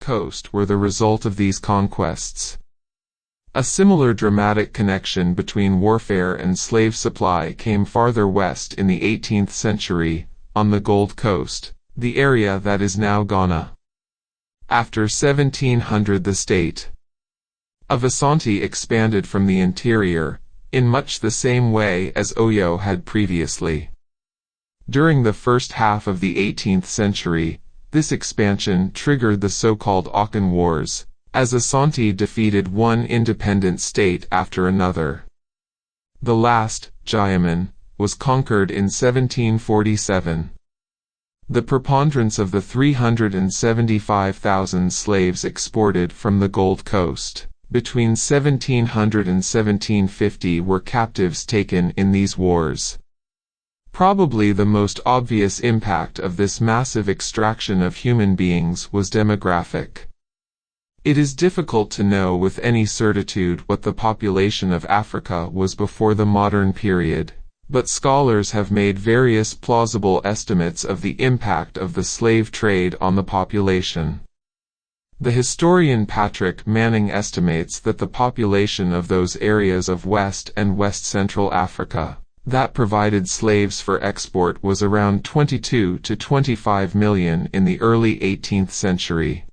coast were the result of these conquests. A similar dramatic connection between warfare and slave supply came farther west in the 18th century, on the Gold Coast, the area that is now Ghana. After 1700, the state of Asante expanded from the interior, in much the same way as Oyo had previously. During the first half of the 18th century, this expansion triggered the so-called Akan Wars, as Asante defeated one independent state after another. The last, Jayaman, was conquered in 1747. The preponderance of the 375,000 slaves exported from the Gold Coast between 1700 and 1750 were captives taken in these wars. Probably the most obvious impact of this massive extraction of human beings was demographic. It is difficult to know with any certitude what the population of Africa was before the modern period, but scholars have made various plausible estimates of the impact of the slave trade on the population. The historian Patrick Manning estimates that the population of those areas of West and West Central Africa that provided slaves for export was around 22 to 25 million in the early 18th century.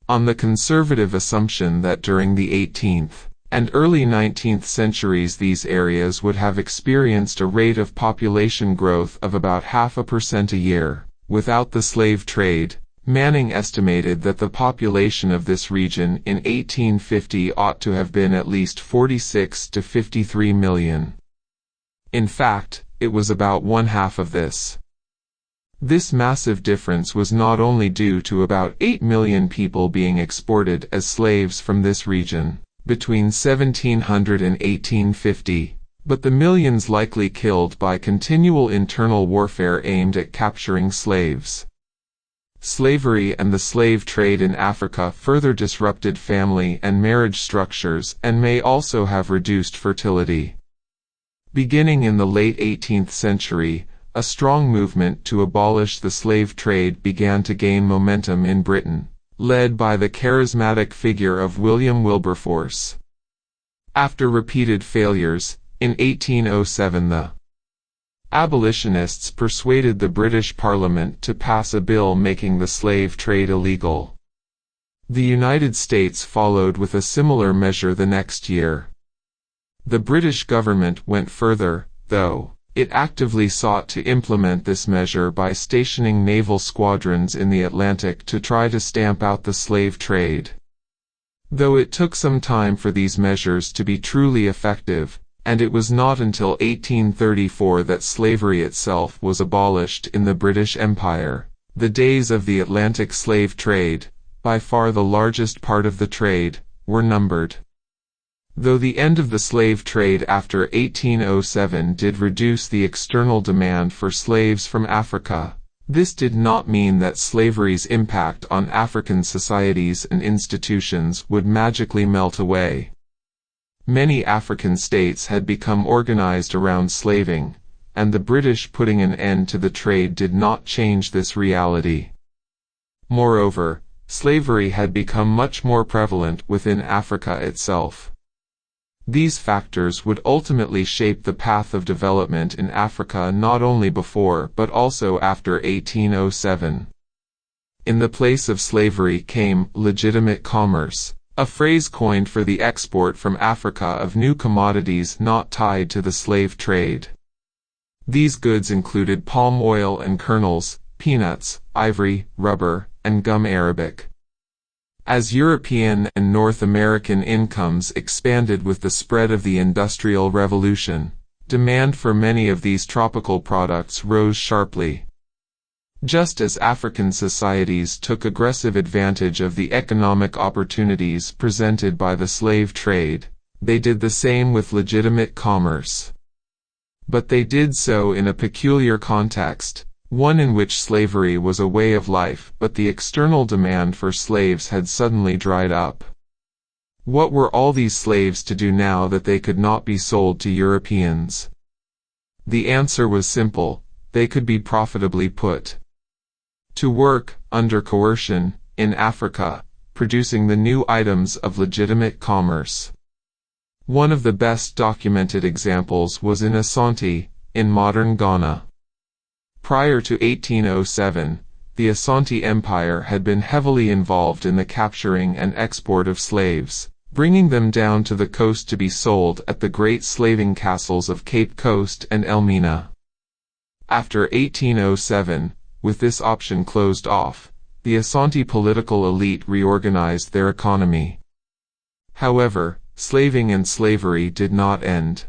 On the conservative assumption that during the 18th and early 19th centuries these areas would have experienced a rate of population growth of about 0.5% a year, without the slave trade, Manning estimated that the population of this region in 1850 ought to have been at least 46 to 53 million. In fact, it was about one-half of this. This massive difference was not only due to about 8 million people being exported as slaves from this region between 1700 and 1850, but the millions likely killed by continual internal warfare aimed at capturing slaves. Slavery and the slave trade in Africa further disrupted family and marriage structures and may also have reduced fertility. Beginning in the late 18th century, a strong movement to abolish the slave trade began to gain momentum in Britain, led by the charismatic figure of William Wilberforce. After repeated failures, in 1807 the abolitionists persuaded the British Parliament to pass a bill making the slave trade illegal. The United States followed with a similar measure the next year. The British government went further, though. It actively sought to implement this measure by stationing naval squadrons in the Atlantic to try to stamp out the slave trade. Though it took some time for these measures to be truly effective, and it was not until 1834 that slavery itself was abolished in the British Empire, the days of the Atlantic slave trade, by far the largest part of the trade, were numbered. Though the end of the slave trade after 1807 did reduce the external demand for slaves from Africa, this did not mean that slavery's impact on African societies and institutions would magically melt away. Many African states had become organized around slaving, and the British putting an end to the trade did not change this reality. Moreover, slavery had become much more prevalent within Africa itself. These factors would ultimately shape the path of development in Africa not only before but also after 1807. In the place of slavery came legitimate commerce, a phrase coined for the export from Africa of new commodities not tied to the slave trade. These goods included palm oil and kernels, peanuts, ivory, rubber, and gum arabic. As European and North American incomes expanded with the spread of the Industrial Revolution, demand for many of these tropical products rose sharply. Just as African societies took aggressive advantage of the economic opportunities presented by the slave trade, they did the same with legitimate commerce. But they did so in a peculiar context, one in which slavery was a way of life but the external demand for slaves had suddenly dried up. What were all these slaves to do now that they could not be sold to Europeans? The answer was simple: they could be profitably put to work, under coercion, in Africa, producing the new items of legitimate commerce. One of the best documented examples was in Asante, in modern Ghana. Prior to 1807, the Asante Empire had been heavily involved in the capturing and export of slaves, bringing them down to the coast to be sold at the great slaving castles of Cape Coast and Elmina. After 1807, with this option closed off, the Asante political elite reorganized their economy. However, slaving and slavery did not end.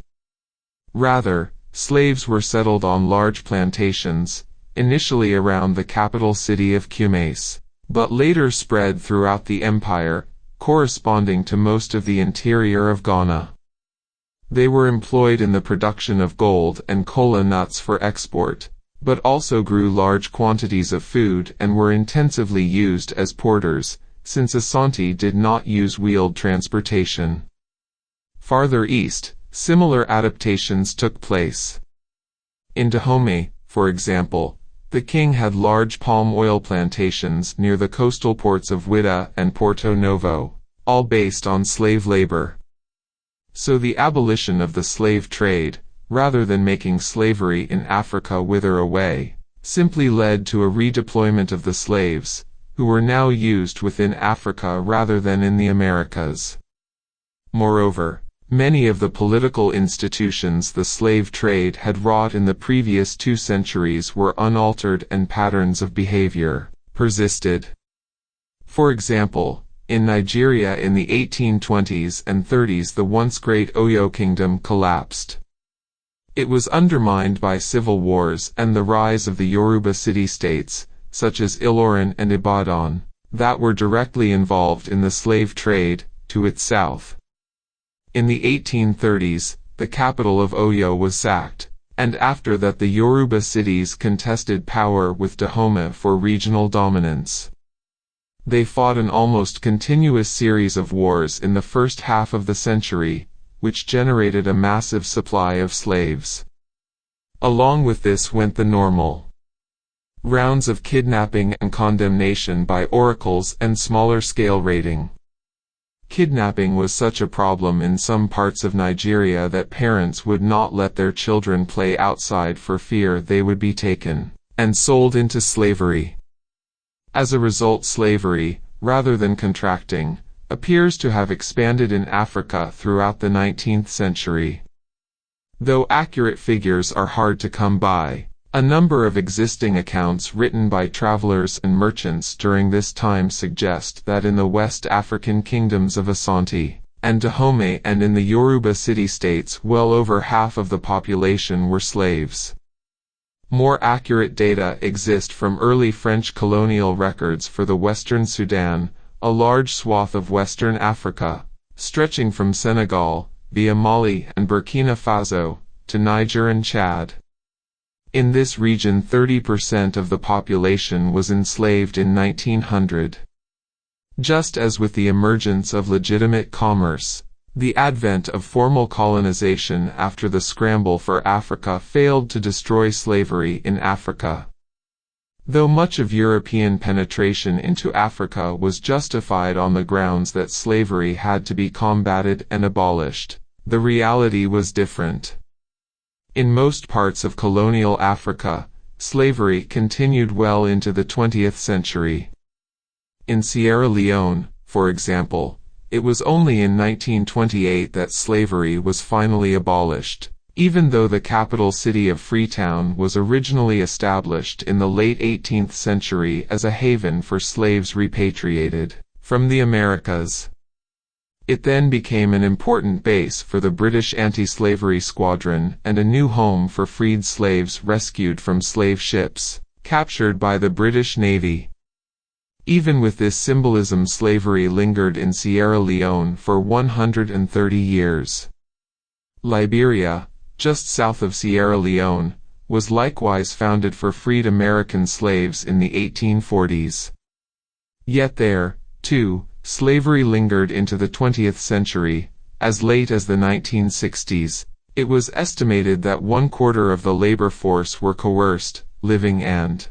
Rather, slaves were settled on large plantations, initially around the capital city of Kumasi, but later spread throughout the empire, corresponding to most of the interior of Ghana. They were employed in the production of gold and kola nuts for export, but also grew large quantities of food and were intensively used as porters, since Asante did not use wheeled transportation. Farther east, similar adaptations took place. In Dahomey, for example, the king had large palm oil plantations near the coastal ports of Ouidah and Porto Novo, all based on slave labor. So the abolition of the slave trade, rather than making slavery in Africa wither away, simply led to a redeployment of the slaves, who were now used within Africa rather than in the Americas. Moreover, many of the political institutions the slave trade had wrought in the previous 2 centuries were unaltered and patterns of behavior persisted. For example, in Nigeria in the 1820s and 30s the once great Oyo kingdom collapsed. It was undermined by civil wars and the rise of the Yoruba city-states, such as Ilorin and Ibadan, that were directly involved in the slave trade, to its south. In the 1830s, the capital of Oyo was sacked, and after that the Yoruba cities contested power with Dahomey for regional dominance. They fought an almost continuous series of wars in the first half of the century, which generated a massive supply of slaves. Along with this went the normal rounds of kidnapping and condemnation by oracles and smaller-scale raiding. Kidnapping was such a problem in some parts of Nigeria that parents would not let their children play outside for fear they would be taken and sold into slavery. As a result, slavery, rather than contracting, appears to have expanded in Africa throughout the 19th century. Though accurate figures are hard to come by, a number of existing accounts written by travelers and merchants during this time suggest that in the West African kingdoms of Asante and Dahomey and in the Yoruba city-states well over half of the population were slaves. More accurate data exist from early French colonial records for the Western Sudan, a large swath of Western Africa, stretching from Senegal, via Mali and Burkina Faso, to Niger and Chad. In this region 30% of the population was enslaved in 1900. Just as with the emergence of legitimate commerce, the advent of formal colonization after the scramble for Africa failed to destroy slavery in Africa. Though much of European penetration into Africa was justified on the grounds that slavery had to be combated and abolished, the reality was different. In most parts of colonial Africa, slavery continued well into the 20th century. In Sierra Leone, for example, it was only in 1928 that slavery was finally abolished, even though the capital city of Freetown was originally established in the late 18th century as a haven for slaves repatriated from the Americas. It then became an important base for the British anti-slavery squadron and a new home for freed slaves rescued from slave ships captured by the British Navy. Even with this symbolism, slavery lingered in Sierra Leone for 130 years. Liberia, just south of Sierra Leone, was likewise founded for freed American slaves in the 1840s. Yet there, too, slavery lingered into the 20th century. As late as the 1960s, it was estimated that 1/4 of the labor force were coerced, living and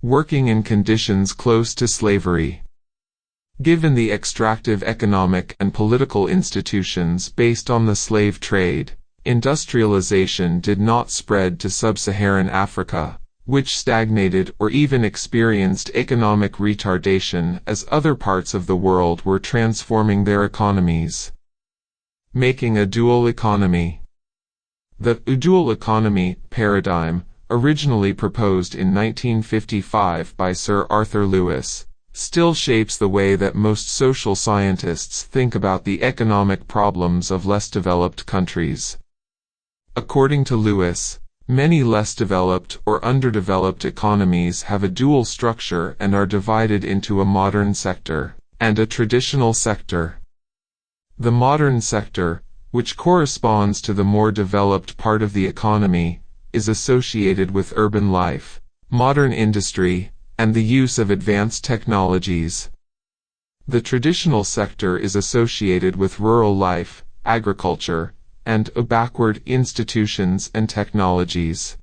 working in conditions close to slavery. Given the extractive economic and political institutions based on the slave trade, industrialization did not spread to sub-Saharan Africa, which stagnated or even experienced economic retardation as other parts of the world were transforming their economies. Making a dual economy. The dual economy paradigm, originally proposed in 1955 by Sir Arthur Lewis, still shapes the way that most social scientists think about the economic problems of less developed countries. According to Lewis, many less developed or underdeveloped economies have a dual structure and are divided into a modern sector and a traditional sector. The modern sector, which corresponds to the more developed part of the economy, is associated with urban life, modern industry, and the use of advanced technologies. The traditional sector is associated with rural life, agriculture, and backward institutions and technologies.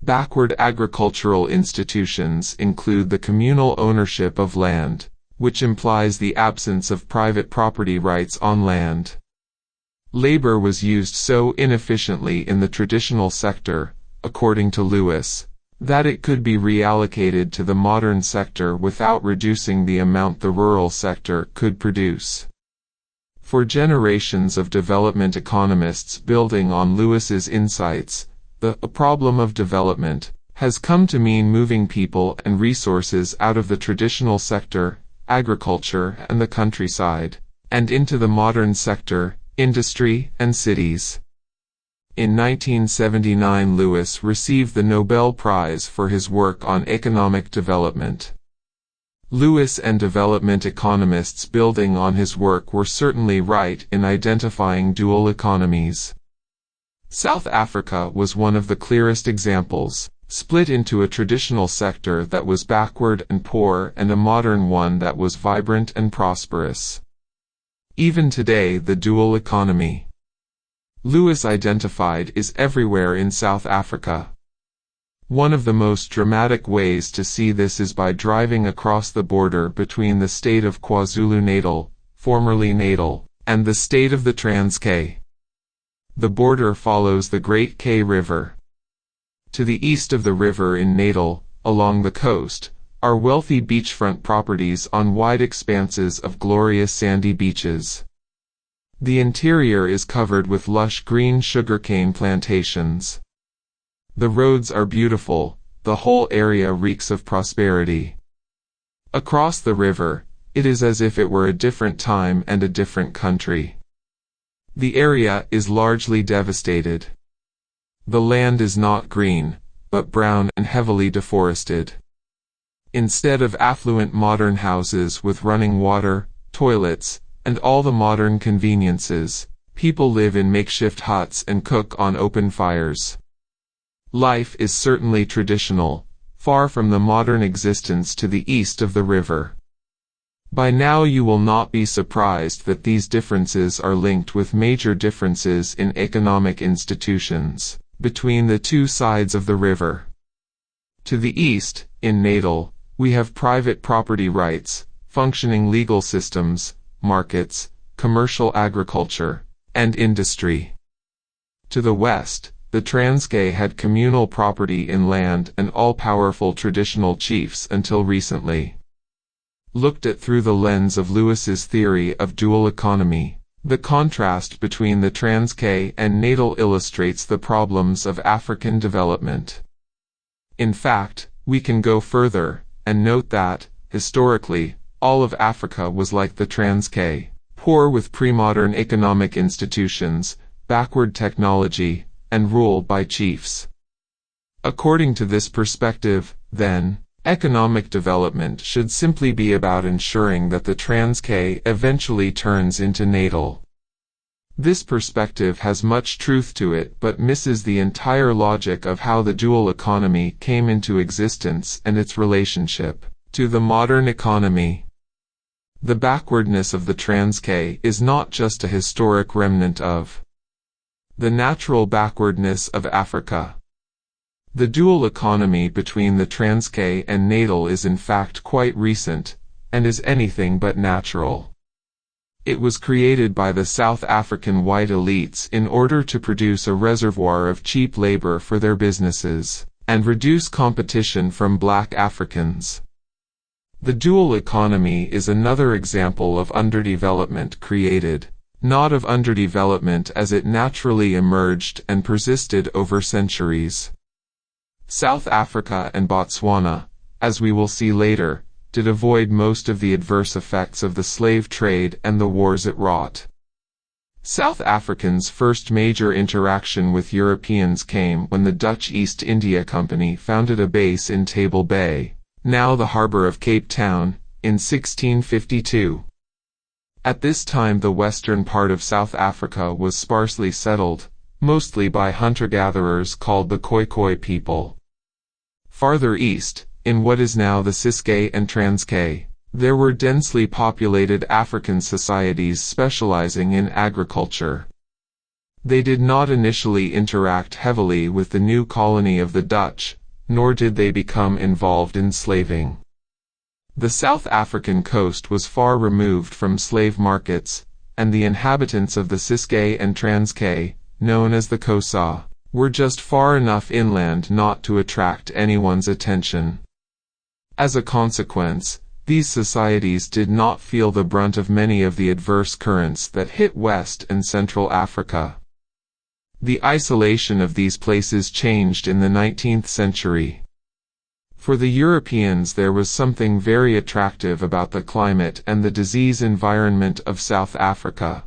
Backward agricultural institutions include the communal ownership of land, which implies the absence of private property rights on land. Labor was used so inefficiently in the traditional sector, according to Lewis, that it could be reallocated to the modern sector without reducing the amount the rural sector could produce. For generations of development economists building on Lewis's insights, the problem of development has come to mean moving people and resources out of the traditional sector, agriculture and the countryside, and into the modern sector, industry and cities. In 1979, Lewis received the Nobel Prize for his work on economic development. Lewis and development economists building on his work were certainly right in identifying dual economies. South Africa was one of the clearest examples, split into a traditional sector that was backward and poor and a modern one that was vibrant and prosperous. Even today, the dual economy Lewis identified is everywhere in South Africa. One of the most dramatic ways to see this is by driving across the border between the state of KwaZulu-Natal, formerly Natal, and the state of the Transkei. The border follows the Great K River. To the east of the river in Natal, along the coast, are wealthy beachfront properties on wide expanses of glorious sandy beaches. The interior is covered with lush green sugarcane plantations. The roads are beautiful, the whole area reeks of prosperity. Across the river, it is as if it were a different time and a different country. The area is largely devastated. The land is not green, but brown and heavily deforested. Instead of affluent modern houses with running water, toilets, and all the modern conveniences, people live in makeshift huts and cook on open fires. Life is certainly traditional, far from the modern existence to the east of the river. By now you will not be surprised that these differences are linked with major differences in economic institutions between the two sides of the river. To the east, in Natal, we have private property rights, functioning legal systems, markets, commercial agriculture, and industry. To the west, the Transkei had communal property in land and all-powerful traditional chiefs until recently. Looked at through the lens of Lewis's theory of dual economy, the contrast between the Transkei and Natal illustrates the problems of African development. In fact, we can go further, and note that, historically, all of Africa was like the Transkei, poor with pre-modern economic institutions, backward technology, and ruled by chiefs. According to this perspective, then, economic development should simply be about ensuring that the Transkei eventually turns into Natal. This perspective has much truth to it but misses the entire logic of how the dual economy came into existence and its relationship to the modern economy. The backwardness of the Transkei is not just a historic remnant of the natural backwardness of Africa. The dual economy between the Transkei and Natal is in fact quite recent, and is anything but natural. It was created by the South African white elites in order to produce a reservoir of cheap labor for their businesses, and reduce competition from black Africans. The dual economy is another example of underdevelopment created, not of underdevelopment as it naturally emerged and persisted over centuries. South Africa and Botswana, as we will see later, did avoid most of the adverse effects of the slave trade and the wars it wrought. South Africans' first major interaction with Europeans came when the Dutch East India Company founded a base in Table Bay, now the harbour of Cape Town, in 1652. At this time the western part of South Africa was sparsely settled, mostly by hunter-gatherers called the Khoikhoi people. Farther east, in what is now the Ciskei and Transkei, there were densely populated African societies specializing in agriculture. They did not initially interact heavily with the new colony of the Dutch, nor did they become involved in slaving. The South African coast was far removed from slave markets, and the inhabitants of the Ciskei and Transkei, known as the Xhosa, were just far enough inland not to attract anyone's attention. As a consequence, these societies did not feel the brunt of many of the adverse currents that hit West and Central Africa. The isolation of these places changed in the 19th century. For the Europeans there was something very attractive about the climate and the disease environment of South Africa.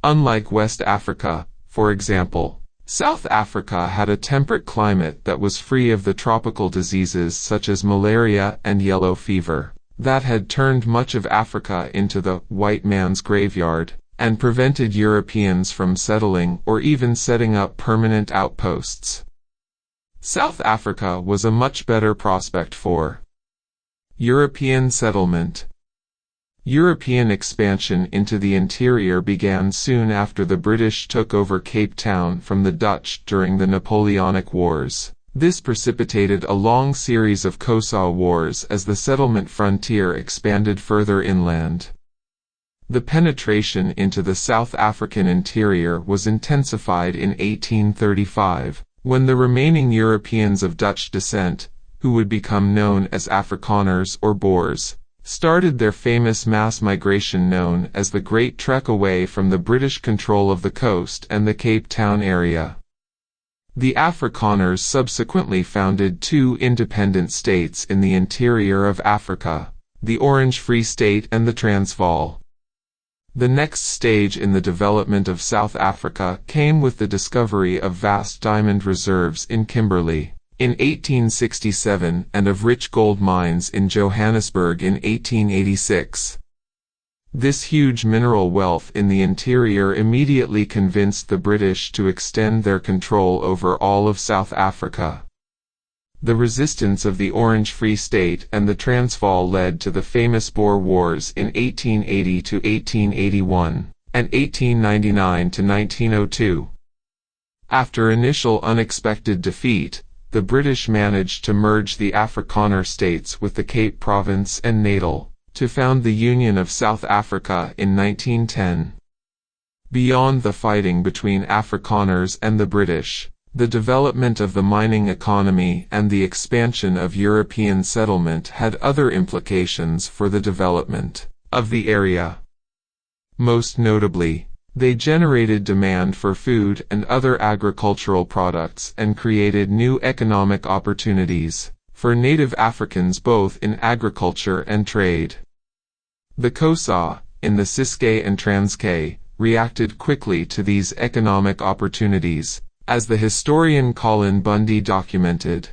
Unlike West Africa, for example, South Africa had a temperate climate that was free of the tropical diseases such as malaria and yellow fever, that had turned much of Africa into the white man's graveyard, and prevented Europeans from settling or even setting up permanent outposts. South Africa was a much better prospect for European settlement. European expansion into the interior began soon after the British took over Cape Town from the Dutch during the Napoleonic Wars. This precipitated a long series of Xhosa wars as the settlement frontier expanded further inland. The penetration into the South African interior was intensified in 1835, when the remaining Europeans of Dutch descent, who would become known as Afrikaners or Boers, started their famous mass migration known as the Great Trek away from the British control of the coast and the Cape Town area. The Afrikaners subsequently founded two independent states in the interior of Africa, the Orange Free State and the Transvaal. The next stage in the development of South Africa came with the discovery of vast diamond reserves in Kimberley in 1867 and of rich gold mines in Johannesburg in 1886. This huge mineral wealth in the interior immediately convinced the British to extend their control over all of South Africa. The resistance of the Orange Free State and the Transvaal led to the famous Boer Wars in 1880 to 1881 and 1899 to 1902. After initial unexpected defeat, the British managed to merge the Afrikaner states with the Cape Province and Natal, to found the Union of South Africa in 1910. Beyond the fighting between Afrikaners and the British, the development of the mining economy and the expansion of European settlement had other implications for the development of the area. Most notably, they generated demand for food and other agricultural products and created new economic opportunities for native Africans both in agriculture and trade. The Xhosa, in the Ciskei and Transkei, reacted quickly to these economic opportunities, as the historian Colin Bundy documented.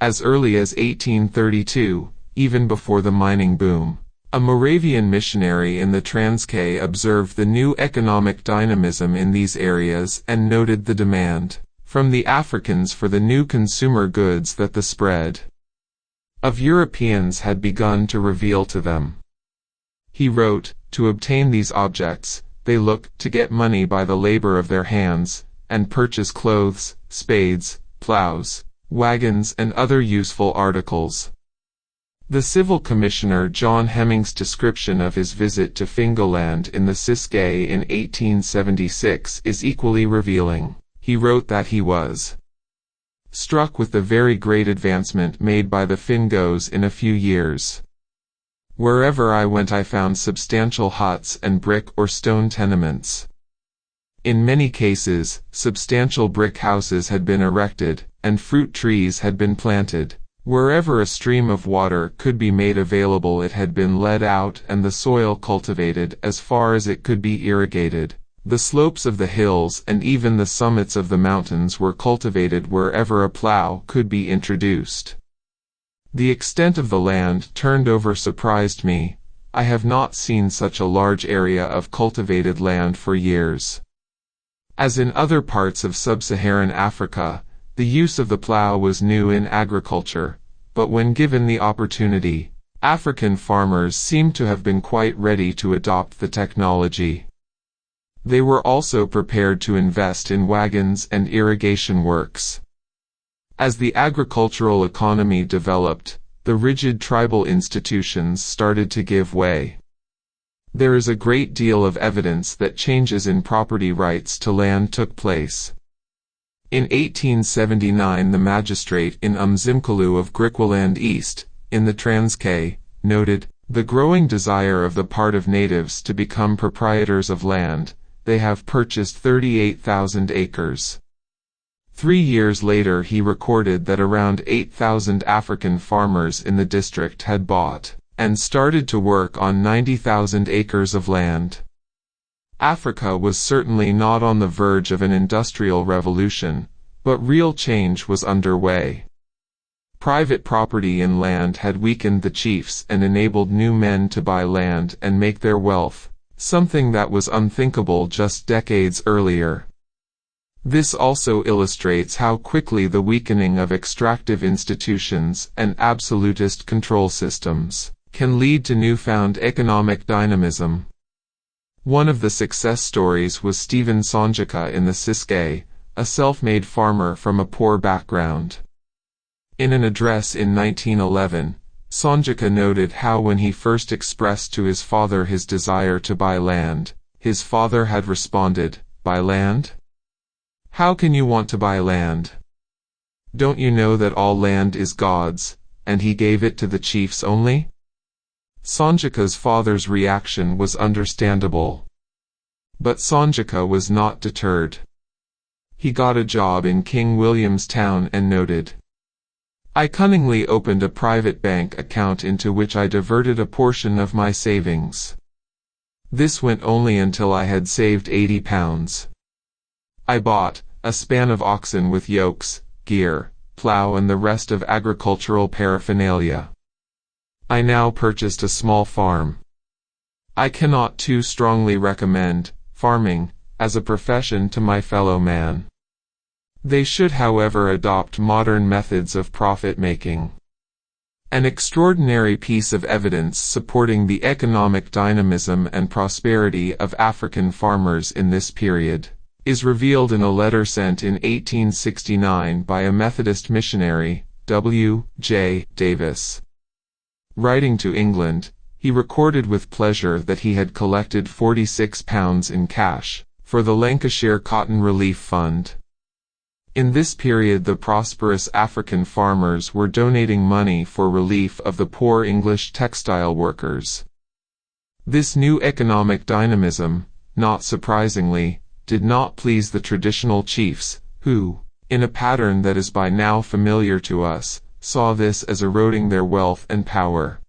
As early as 1832, even before the mining boom, a Moravian missionary in the Transkei observed the new economic dynamism in these areas and noted the demand from the Africans for the new consumer goods that the spread of Europeans had begun to reveal to them. He wrote, to obtain these objects, they look to get money by the labor of their hands, and purchase clothes, spades, plows, wagons and other useful articles. The civil commissioner John Hemming's description of his visit to Fingoland in the Ciskei in 1876 is equally revealing. He wrote that he was struck with the very great advancement made by the Fingos in a few years. Wherever I went I found substantial huts and brick or stone tenements. In many cases, substantial brick houses had been erected, and fruit trees had been planted. Wherever a stream of water could be made available it had been led out and the soil cultivated as far as it could be irrigated. The slopes of the hills and even the summits of the mountains were cultivated wherever a plow could be introduced. The extent of the land turned over surprised me. I have not seen such a large area of cultivated land for years. As in other parts of sub-Saharan Africa, the use of the plow was new in agriculture, but when given the opportunity, African farmers seem to have been quite ready to adopt the technology. They were also prepared to invest in wagons and irrigation works. As the agricultural economy developed, the rigid tribal institutions started to give way. There is a great deal of evidence that changes in property rights to land took place. In 1879 the magistrate in Acemoglu of Griqualand East, in the Transkei, noted the growing desire of the part of natives to become proprietors of land. They have purchased 38,000 acres. 3 years later he recorded that around 8,000 African farmers in the district had bought and started to work on 90,000 acres of land. Africa was certainly not on the verge of an industrial revolution, but real change was underway. Private property in land had weakened the chiefs and enabled new men to buy land and make their wealth, something that was unthinkable just decades earlier. This also illustrates how quickly the weakening of extractive institutions and absolutist control systems can lead to newfound economic dynamism. One of the success stories was Stephen Sonjika in the Ciskei, a self-made farmer from a poor background. In an address in 1911, Sonjika noted how when he first expressed to his father his desire to buy land, his father had responded, "Buy land? How can you want to buy land? Don't you know that all land is God's, and he gave it to the chiefs only?" Sonjika's father's reaction was understandable. But Sonjika was not deterred. He got a job in King William's Town and noted, "I cunningly opened a private bank account into which I diverted a portion of my savings. This went only until I had saved £80. I bought a span of oxen with yokes, gear, plow and the rest of agricultural paraphernalia. I now purchased a small farm. I cannot too strongly recommend farming as a profession to my fellow man. They should, however, adopt modern methods of profit-making." An extraordinary piece of evidence supporting the economic dynamism and prosperity of African farmers in this period is revealed in a letter sent in 1869 by a Methodist missionary, W. J. Davis. Writing to England, he recorded with pleasure that he had collected £46 in cash for the Lancashire Cotton Relief Fund. In this period the prosperous African farmers were donating money for relief of the poor English textile workers. This new economic dynamism, not surprisingly, did not please the traditional chiefs, who, in a pattern that is by now familiar to us, saw this as eroding their wealth and power.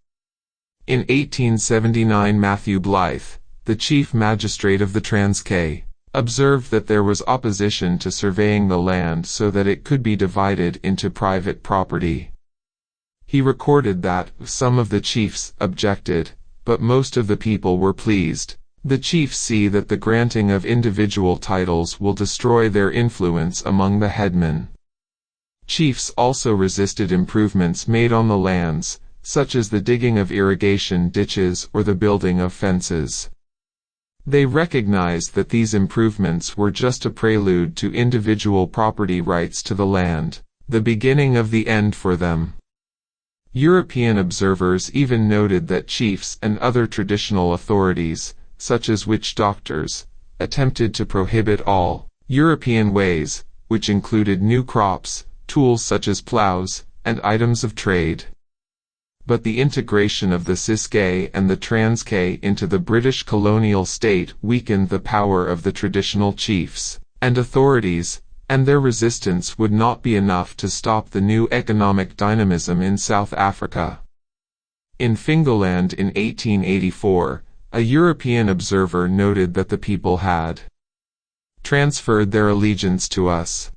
In 1879 Matthew Blythe, the chief magistrate of the Transkei, observed that there was opposition to surveying the land so that it could be divided into private property. He recorded that some of the chiefs objected, but most of the people were pleased. The chiefs see that the granting of individual titles will destroy their influence among the headmen. Chiefs also resisted improvements made on the lands, such as the digging of irrigation ditches or the building of fences. They recognized that these improvements were just a prelude to individual property rights to the land, the beginning of the end for them. European observers even noted that chiefs and other traditional authorities, such as witch doctors, attempted to prohibit all European ways, which included new crops, tools such as plows, and items of trade. But the integration of the Ciskei and the Transkei into the British colonial state weakened the power of the traditional chiefs and authorities, and their resistance would not be enough to stop the new economic dynamism in South Africa. In Fingoland in 1884, a European observer noted that the people had transferred their allegiance to us.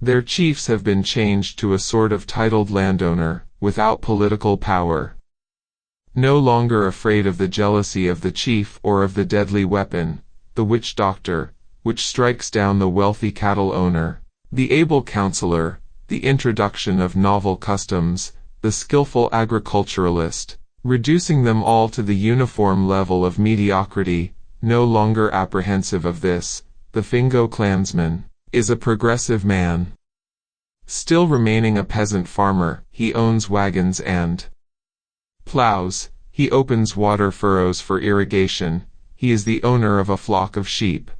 Their chiefs have been changed to a sort of titled landowner, without political power. No longer afraid of the jealousy of the chief or of the deadly weapon, the witch doctor, which strikes down the wealthy cattle owner, the able counselor, the introduction of novel customs, the skillful agriculturalist, reducing them all to the uniform level of mediocrity. No longer apprehensive of this, the Fingo clansman is a progressive man. Still remaining a peasant farmer, he owns wagons and plows, he opens water furrows for irrigation, he is the owner of a flock of sheep.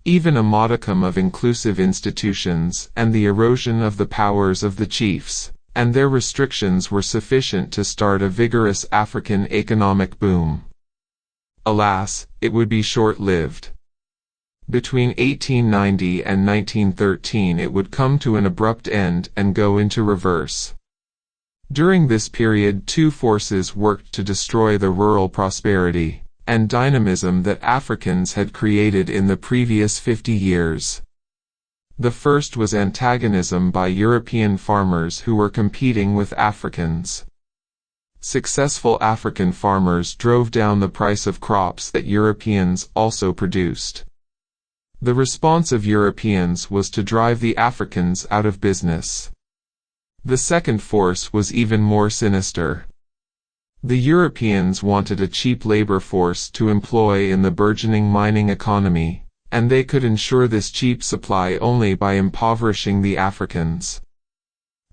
Even a modicum of inclusive institutions and the erosion of the powers of the chiefs and their restrictions were sufficient to start a vigorous African economic boom. Alas, it would be short-lived. Between 1890 and 1913 it would come to an abrupt end and go into reverse. During this period two forces worked to destroy the rural prosperity and dynamism that Africans had created in the previous 50 years. The first was antagonism by European farmers who were competing with Africans. Successful African farmers drove down the price of crops that Europeans also produced. The response of Europeans was to drive the Africans out of business. The second force was even more sinister. The Europeans wanted a cheap labor force to employ in the burgeoning mining economy, and they could ensure this cheap supply only by impoverishing the Africans.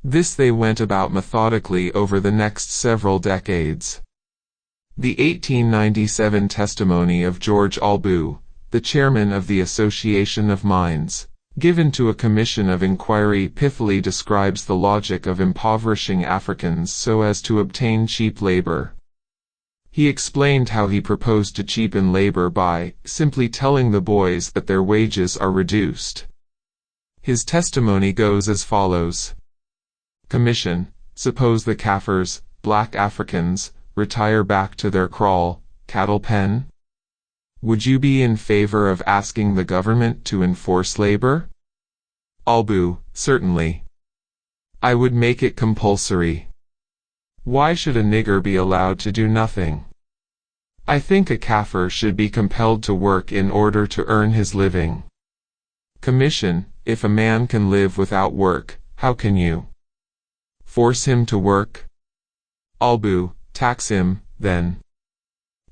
This they went about methodically over the next several decades. The 1897 testimony of George Albu, the chairman of the Association of Mines, given to a commission of inquiry pithily describes the logic of impoverishing Africans so as to obtain cheap labor. He explained how he proposed to cheapen labor by simply telling the boys that their wages are reduced. His testimony goes as follows. Commission: suppose the Kaffirs, black Africans, retire back to their kraal, cattle pen? Would you be in favor of asking the government to enforce labor? Albu: certainly. I would make it compulsory. Why should a nigger be allowed to do nothing? I think a Kaffir should be compelled to work in order to earn his living. Commission: if a man can live without work, how can you force him to work? Albu: tax him, then.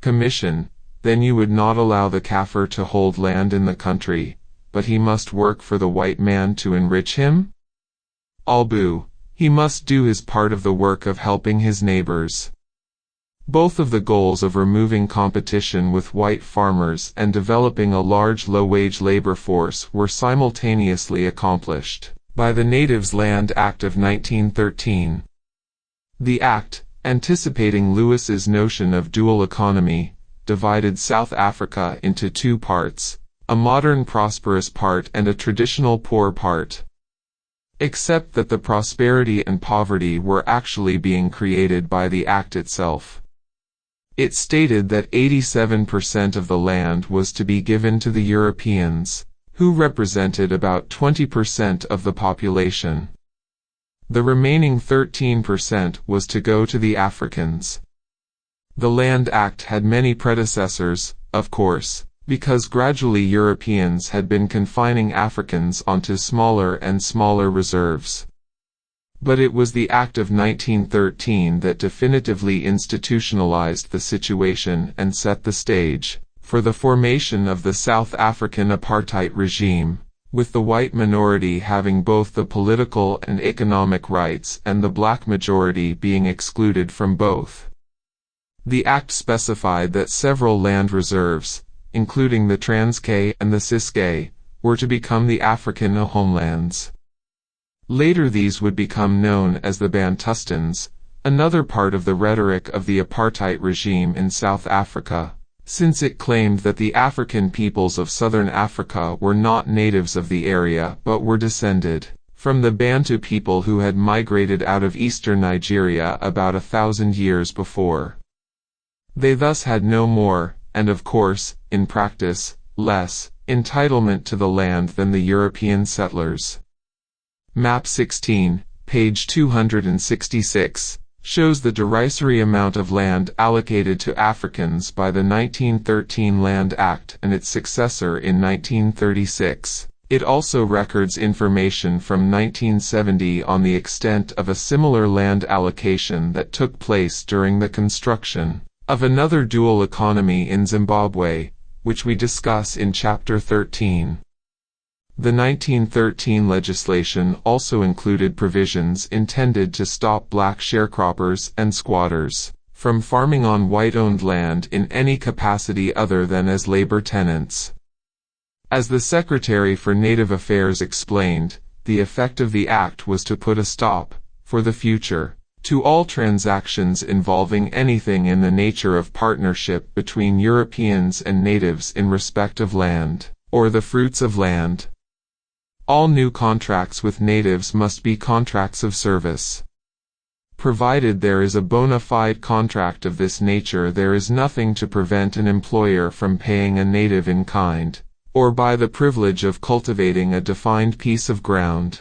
Commission: then you would not allow the Kaffir to hold land in the country, but he must work for the white man to enrich him? Albu: he must do his part of the work of helping his neighbors. Both of the goals of removing competition with white farmers and developing a large low-wage labor force were simultaneously accomplished by the Natives' Land Act of 1913. The act, anticipating Lewis's notion of dual economy, divided South Africa into two parts, a modern prosperous part and a traditional poor part. Except that the prosperity and poverty were actually being created by the act itself. It stated that 87% of the land was to be given to the Europeans, who represented about 20% of the population. The remaining 13% was to go to the Africans. The Land Act had many predecessors, of course, because gradually Europeans had been confining Africans onto smaller and smaller reserves. But it was the Act of 1913 that definitively institutionalized the situation and set the stage for the formation of the South African apartheid regime, with the white minority having both the political and economic rights and the black majority being excluded from both. The Act specified that several land reserves, including the Transkei and the Ciskei, were to become the African homelands. Later these would become known as the Bantustans, another part of the rhetoric of the apartheid regime in South Africa, since it claimed that the African peoples of southern Africa were not natives of the area but were descended from the Bantu people who had migrated out of eastern Nigeria about 1,000 years before. They thus had no more, and of course, in practice, less, entitlement to the land than the European settlers. Map 16, page 266, shows the derisory amount of land allocated to Africans by the 1913 Land Act and its successor in 1936. It also records information from 1970 on the extent of a similar land allocation that took place during the construction of another dual economy in Zimbabwe, which we discuss in Chapter 13. The 1913 legislation also included provisions intended to stop black sharecroppers and squatters from farming on white-owned land in any capacity other than as labor tenants. As the Secretary for Native Affairs explained, the effect of the act was to put a stop, for the future, to all transactions involving anything in the nature of partnership between Europeans and natives in respect of land, or the fruits of land. All new contracts with natives must be contracts of service. Provided there is a bona fide contract of this nature, there is nothing to prevent an employer from paying a native in kind, or by the privilege of cultivating a defined piece of ground.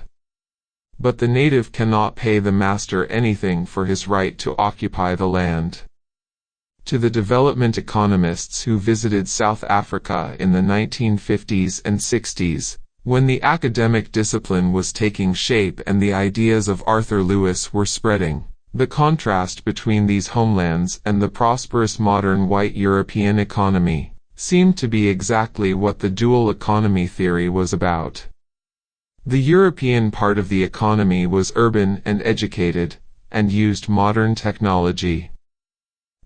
But the native cannot pay the master anything for his right to occupy the land. To the development economists who visited South Africa in the 1950s and 60s, when the academic discipline was taking shape and the ideas of Arthur Lewis were spreading, the contrast between these homelands and the prosperous modern white European economy seemed to be exactly what the dual economy theory was about. The European part of the economy was urban and educated, and used modern technology.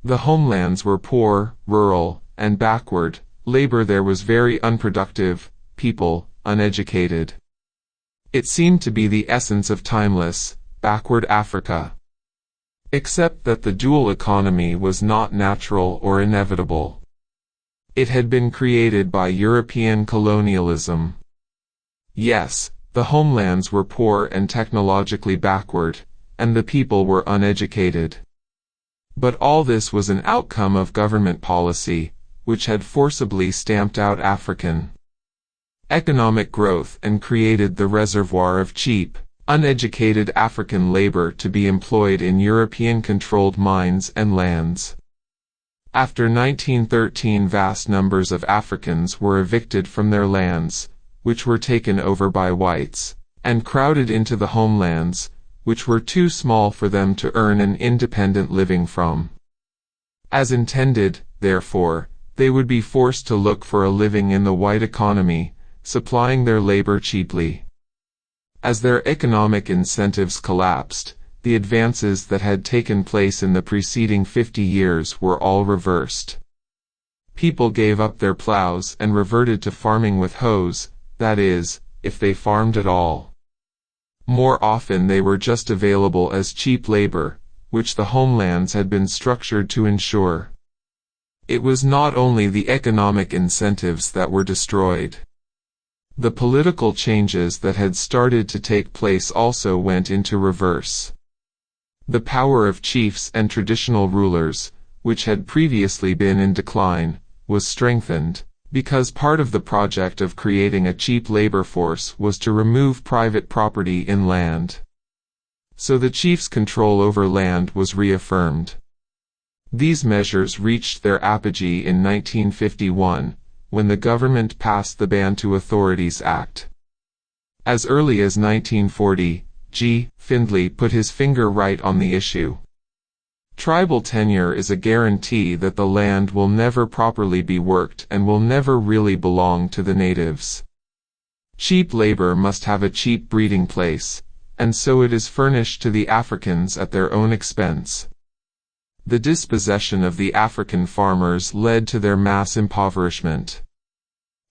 The homelands were poor, rural, and backward. Labor there was very unproductive, people uneducated. It seemed to be the essence of timeless, backward Africa. Except that the dual economy was not natural or inevitable. It had been created by European colonialism. Yes, the homelands were poor and technologically backward, and the people were uneducated. But all this was an outcome of government policy, which had forcibly stamped out African economic growth and created the reservoir of cheap, uneducated African labor to be employed in European-controlled mines and lands. After 1913, vast numbers of Africans were evicted from their lands, which were taken over by whites, and crowded into the homelands, which were too small for them to earn an independent living from. As intended, therefore, they would be forced to look for a living in the white economy, supplying their labor cheaply. As their economic incentives collapsed, the advances that had taken place in the preceding 50 years were all reversed. People gave up their plows and reverted to farming with hoes, that is, if they farmed at all. More often they were just available as cheap labor, which the homelands had been structured to ensure. It was not only the economic incentives that were destroyed. The political changes that had started to take place also went into reverse. The power of chiefs and traditional rulers, which had previously been in decline, was strengthened, because part of the project of creating a cheap labor force was to remove private property in land. So the chiefs' control over land was reaffirmed. These measures reached their apogee in 1951, when the government passed the Bantu Authorities Act. As early as 1940, G. Findlay put his finger right on the issue. Tribal tenure is a guarantee that the land will never properly be worked and will never really belong to the natives. Cheap labor must have a cheap breeding place, and so it is furnished to the Africans at their own expense. The dispossession of the African farmers led to their mass impoverishment.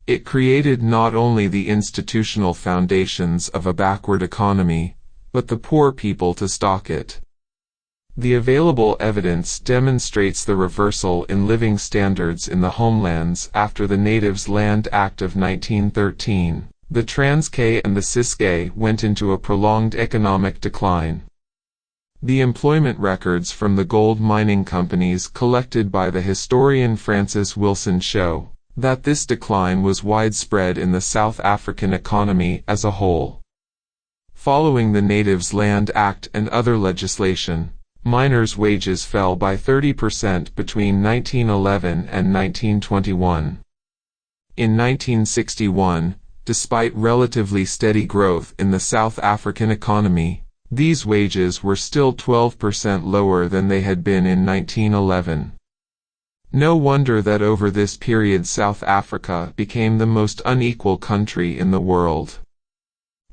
It created not only the institutional foundations of a backward economy, but the poor people to stock it. The available evidence demonstrates the reversal in living standards in the homelands after the Natives' Land Act of 1913. The Transkei and the Ciskei went into a prolonged economic decline. The employment records from the gold mining companies collected by the historian Francis Wilson show that this decline was widespread in the South African economy as a whole. Following the Natives' Land Act and other legislation, miners' wages fell by 30% between 1911 and 1921. In 1961, despite relatively steady growth in the South African economy, these wages were still 12% lower than they had been in 1911. No wonder that over this period South Africa became the most unequal country in the world.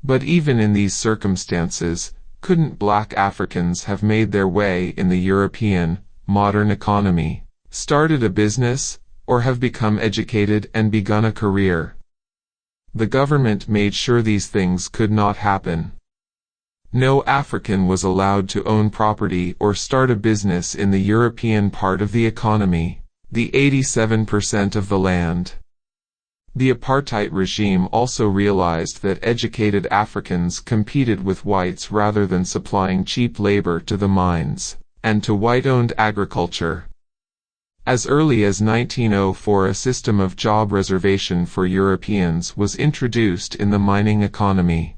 But even in these circumstances, couldn't black Africans have made their way in the European, modern economy, started a business, or have become educated and begun a career? The government made sure these things could not happen. No African was allowed to own property or start a business in the European part of the economy, the 87% of the land. The apartheid regime also realized that educated Africans competed with whites rather than supplying cheap labor to the mines, and to white-owned agriculture. As early as 1904 a system of job reservation for Europeans was introduced in the mining economy.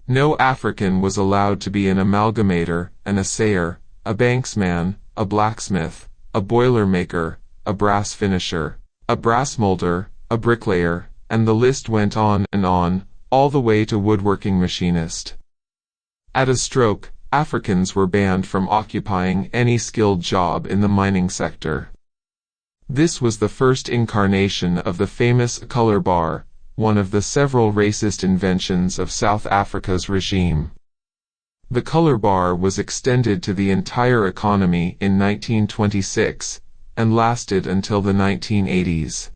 No African was allowed to be an amalgamator, an assayer, a banksman, a blacksmith, a boilermaker, a brass finisher, a brass molder, a bricklayer, and the list went on and on, all the way to woodworking machinist. At a stroke, Africans were banned from occupying any skilled job in the mining sector. This was the first incarnation of the famous color bar, one of the several racist inventions of South Africa's regime. The color bar was extended to the entire economy in 1926, and lasted until the 1980s.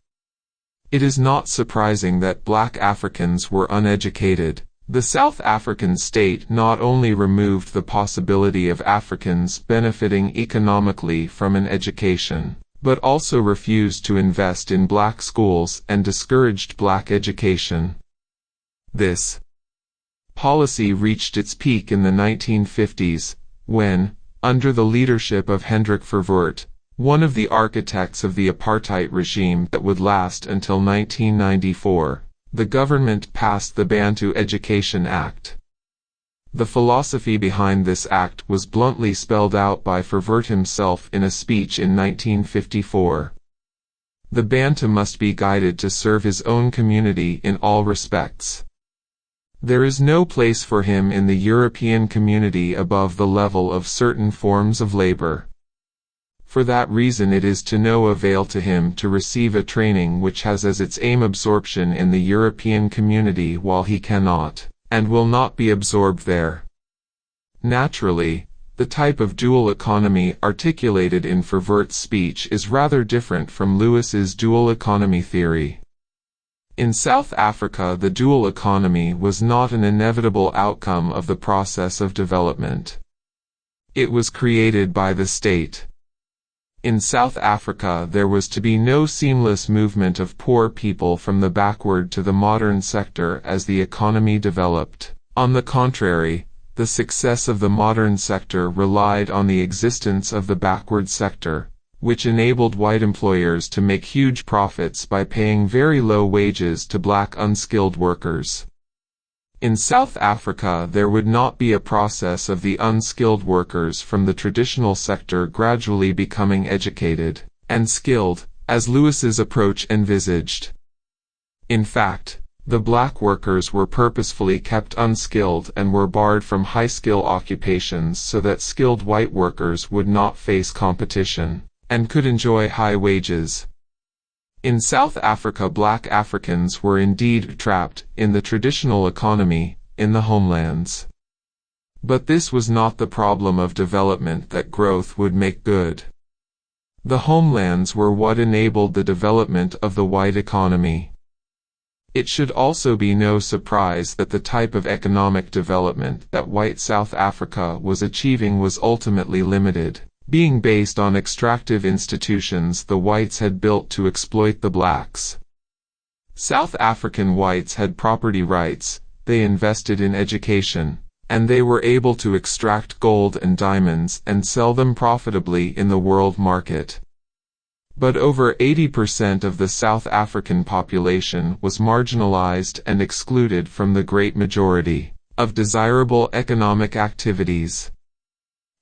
It is not surprising that black Africans were uneducated. The South African state not only removed the possibility of Africans benefiting economically from an education, but also refused to invest in black schools and discouraged black education. This policy reached its peak in the 1950s, when, under the leadership of Hendrik Verwoerd, one of the architects of the apartheid regime that would last until 1994, the government passed the Bantu Education Act. The philosophy behind this act was bluntly spelled out by Verwoerd himself in a speech in 1954. The Bantu must be guided to serve his own community in all respects. There is no place for him in the European community above the level of certain forms of labor. For that reason it is to no avail to him to receive a training which has as its aim absorption in the European community while he cannot, and will not be absorbed there. Naturally, the type of dual economy articulated in Verwoerd's speech is rather different from Lewis's dual economy theory. In South Africa the dual economy was not an inevitable outcome of the process of development. It was created by the state. In South Africa there was to be no seamless movement of poor people from the backward to the modern sector as the economy developed. On the contrary, the success of the modern sector relied on the existence of the backward sector, which enabled white employers to make huge profits by paying very low wages to black unskilled workers. In South Africa there would not be a process of the unskilled workers from the traditional sector gradually becoming educated and skilled, as Lewis's approach envisaged. In fact, The black workers were purposefully kept unskilled and were barred from high-skill occupations so that skilled white workers would not face competition and could enjoy high wages. In South Africa, black Africans were indeed trapped in the traditional economy in the homelands. But this was not the problem of development that growth would make good. The homelands were what enabled the development of the white economy. It should also be no surprise that the type of economic development that white South Africa was achieving was ultimately limited, being based on extractive institutions the whites had built to exploit the blacks. South African whites had property rights, they invested in education, and they were able to extract gold and diamonds and sell them profitably in the world market. But over 80% of the South African population was marginalized and excluded from the great majority of desirable economic activities.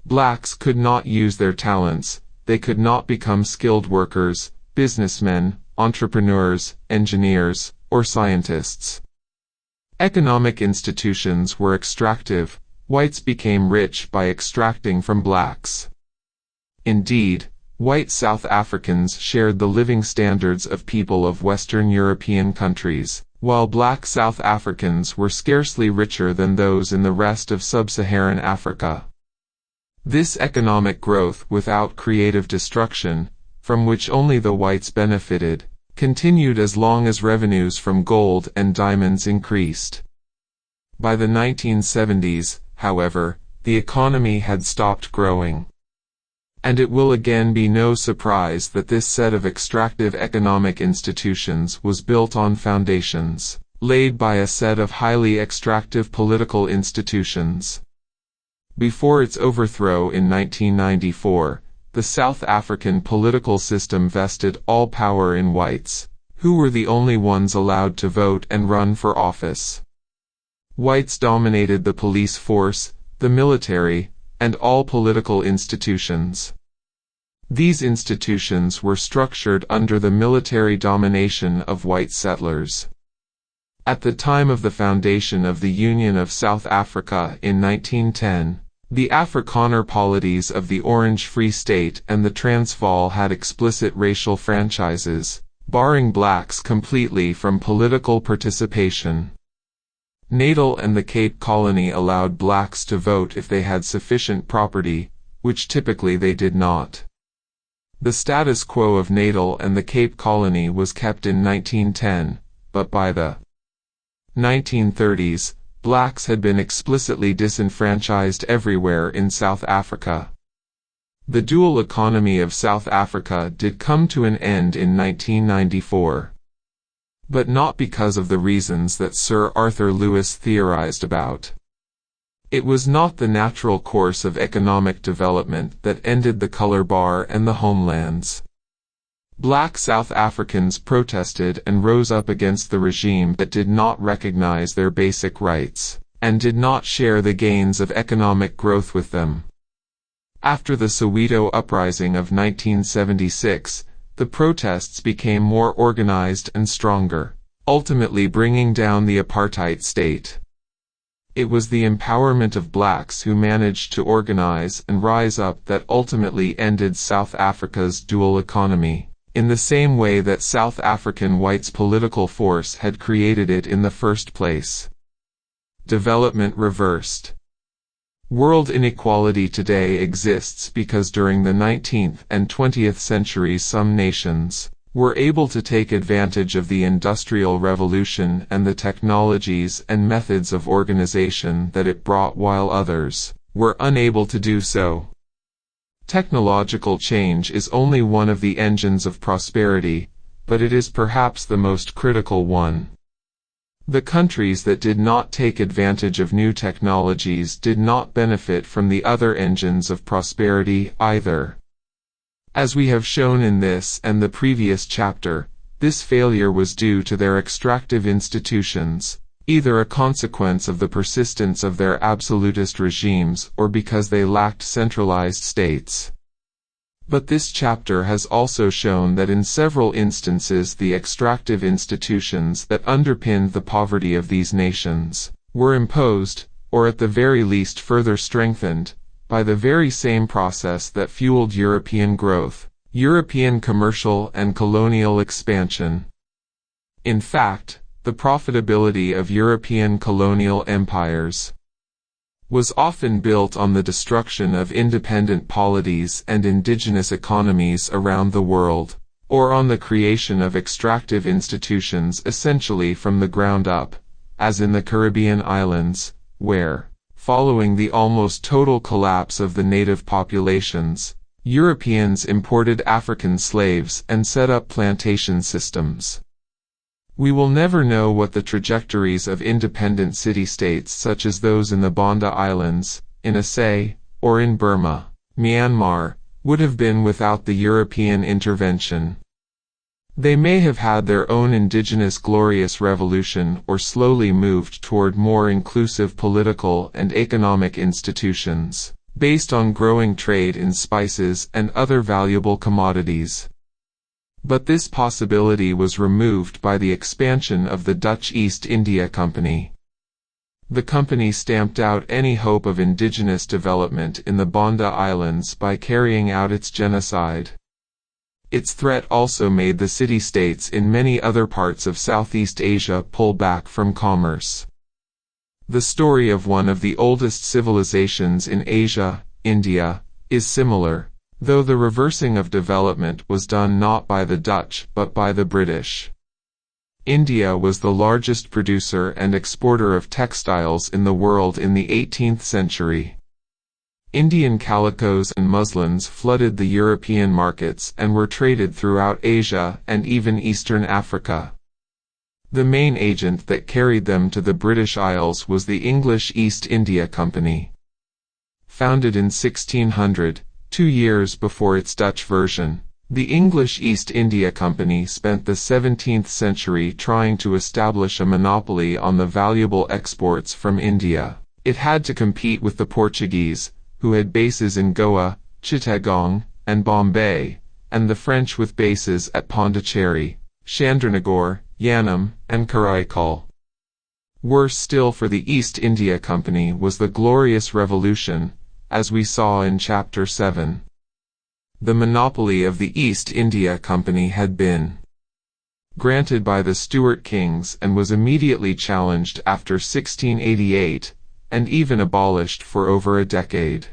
Blacks could not use their talents, they could not become skilled workers, businessmen, entrepreneurs, engineers, or scientists. Economic institutions were extractive, whites became rich by extracting from blacks. Indeed, white South Africans shared the living standards of people of Western European countries, while black South Africans were scarcely richer than those in the rest of sub-Saharan Africa. This economic growth without creative destruction, from which only the whites benefited, continued as long as revenues from gold and diamonds increased. By the 1970s, however, the economy had stopped growing. And it will again be no surprise that this set of extractive economic institutions was built on foundations laid by a set of highly extractive political institutions. Before its overthrow in 1994, the South African political system vested all power in whites, who were the only ones allowed to vote and run for office. Whites dominated the police force, the military, and all political institutions. These institutions were structured under the military domination of white settlers. At the time of the foundation of the Union of South Africa in 1910, the Afrikaner polities of the Orange Free State and the Transvaal had explicit racial franchises, barring blacks completely from political participation. Natal and the Cape Colony allowed blacks to vote if they had sufficient property, which typically they did not. The status quo of Natal and the Cape Colony was kept in 1910, but by the 1930s, blacks had been explicitly disenfranchised everywhere in South Africa. The dual economy of South Africa did come to an end in 1994. But not because of the reasons that Sir Arthur Lewis theorized about. It was not the natural course of economic development that ended the color bar and the homelands. Black South Africans protested and rose up against the regime that did not recognize their basic rights, and did not share the gains of economic growth with them. After the Soweto uprising of 1976, the protests became more organized and stronger, ultimately bringing down the apartheid state. It was the empowerment of blacks who managed to organize and rise up that ultimately ended South Africa's dual economy, in the same way that South African whites' political force had created it in the first place. Development reversed. World inequality today exists because during the 19th and 20th centuries some nations were able to take advantage of the Industrial Revolution and the technologies and methods of organization that it brought while others were unable to do so. Technological change is only one of the engines of prosperity, but it is perhaps the most critical one. The countries that did not take advantage of new technologies did not benefit from the other engines of prosperity either. As we have shown in this and the previous chapter, this failure was due to their extractive institutions, either a consequence of the persistence of their absolutist regimes or because they lacked centralized states. But this chapter has also shown that in several instances the extractive institutions that underpinned the poverty of these nations were imposed, or at the very least further strengthened, by the very same process that fueled European growth, European commercial and colonial expansion. In fact, the profitability of European colonial empires was often built on the destruction of independent polities and indigenous economies around the world, or on the creation of extractive institutions essentially from the ground up, as in the Caribbean islands, where, following the almost total collapse of the native populations, Europeans imported African slaves and set up plantation systems. We will never know what the trajectories of independent city-states such as those in the Banda Islands, in Aceh, or in Burma, Myanmar, would have been without the European intervention. They may have had their own indigenous glorious revolution or slowly moved toward more inclusive political and economic institutions, based on growing trade in spices and other valuable commodities. But this possibility was removed by the expansion of the Dutch East India Company. The company stamped out any hope of indigenous development in the Banda Islands by carrying out its genocide. Its threat also made the city-states in many other parts of Southeast Asia pull back from commerce. The story of one of the oldest civilizations in Asia, India, is similar, though the reversing of development was done not by the Dutch but by the British. India was the largest producer and exporter of textiles in the world in the 18th century. Indian calicos and muslins flooded the European markets and were traded throughout Asia and even Eastern Africa. The main agent that carried them to the British Isles was the English East India Company. Founded in 1600, 2 years before its Dutch version, the English East India Company spent the 17th century trying to establish a monopoly on the valuable exports from India. It had to compete with the Portuguese, who had bases in Goa, Chittagong, and Bombay, and the French with bases at Pondicherry, Chandranagore, Yanam, and Karaikal. Worse still for the East India Company was the Glorious Revolution, as we saw in Chapter 7. The monopoly of the East India Company had been granted by the Stuart kings and was immediately challenged after 1688, and even abolished for over a decade.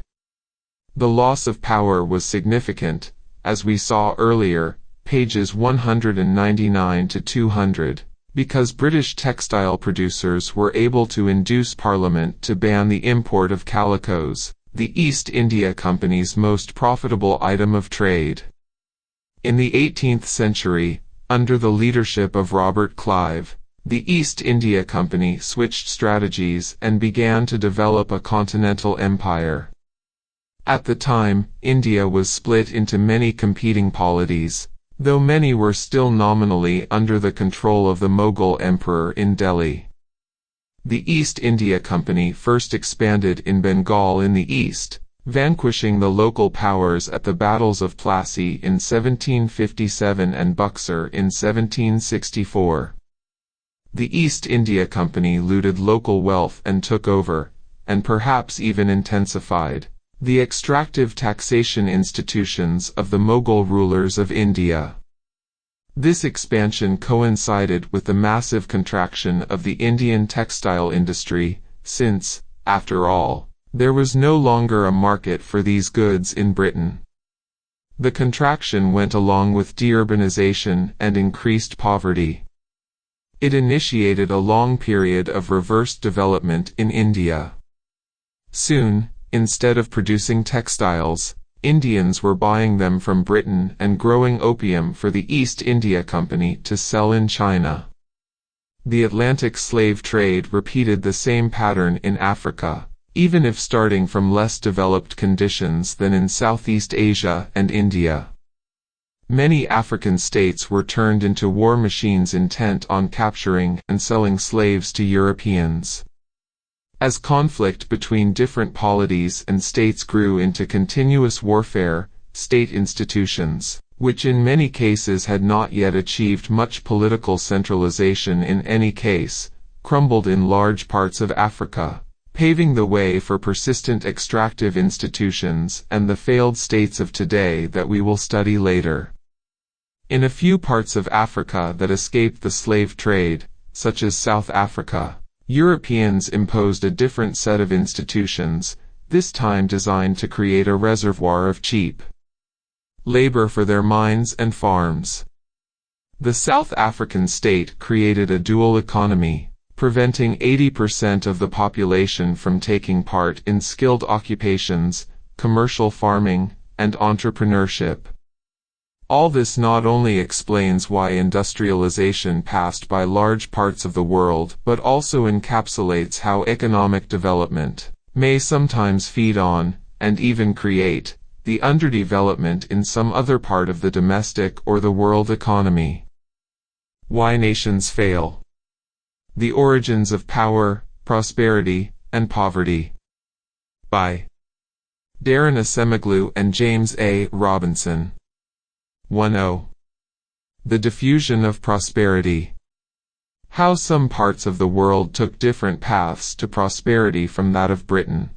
The loss of power was significant, as we saw earlier, pages 199 to 200, because British textile producers were able to induce Parliament to ban the import of calicos, the East India Company's most profitable item of trade. In the 18th century, under the leadership of Robert Clive, the East India Company switched strategies and began to develop a continental empire. At the time, India was split into many competing polities, though many were still nominally under the control of the Mughal emperor in Delhi. The East India Company first expanded in Bengal in the east, vanquishing the local powers at the battles of Plassey in 1757 and Buxar in 1764. The East India Company looted local wealth and took over, and perhaps even intensified, the extractive taxation institutions of the Mughal rulers of India. This expansion coincided with the massive contraction of the Indian textile industry, since, after all, there was no longer a market for these goods in Britain. The contraction went along with deurbanization and increased poverty. It initiated a long period of reversed development in India. Soon, instead of producing textiles, Indians were buying them from Britain and growing opium for the East India Company to sell in China. The Atlantic slave trade repeated the same pattern in Africa, even if starting from less developed conditions than in Southeast Asia and India. Many African states were turned into war machines intent on capturing and selling slaves to Europeans. As conflict between different polities and states grew into continuous warfare, state institutions, which in many cases had not yet achieved much political centralization in any case, crumbled in large parts of Africa, paving the way for persistent extractive institutions and the failed states of today that we will study later. In a few parts of Africa that escaped the slave trade, such as South Africa, Europeans imposed a different set of institutions, this time designed to create a reservoir of cheap labor for their mines and farms. The South African state created a dual economy, preventing 80% of the population from taking part in skilled occupations, commercial farming, and entrepreneurship. All this not only explains why industrialization passed by large parts of the world but also encapsulates how economic development may sometimes feed on, and even create, the underdevelopment in some other part of the domestic or the world economy. Why nations fail. The origins of power, prosperity, and poverty. By Darren Acemoglu and James A. Robinson. 1.0. The diffusion of prosperity. How some parts of the world took different paths to prosperity from that of Britain.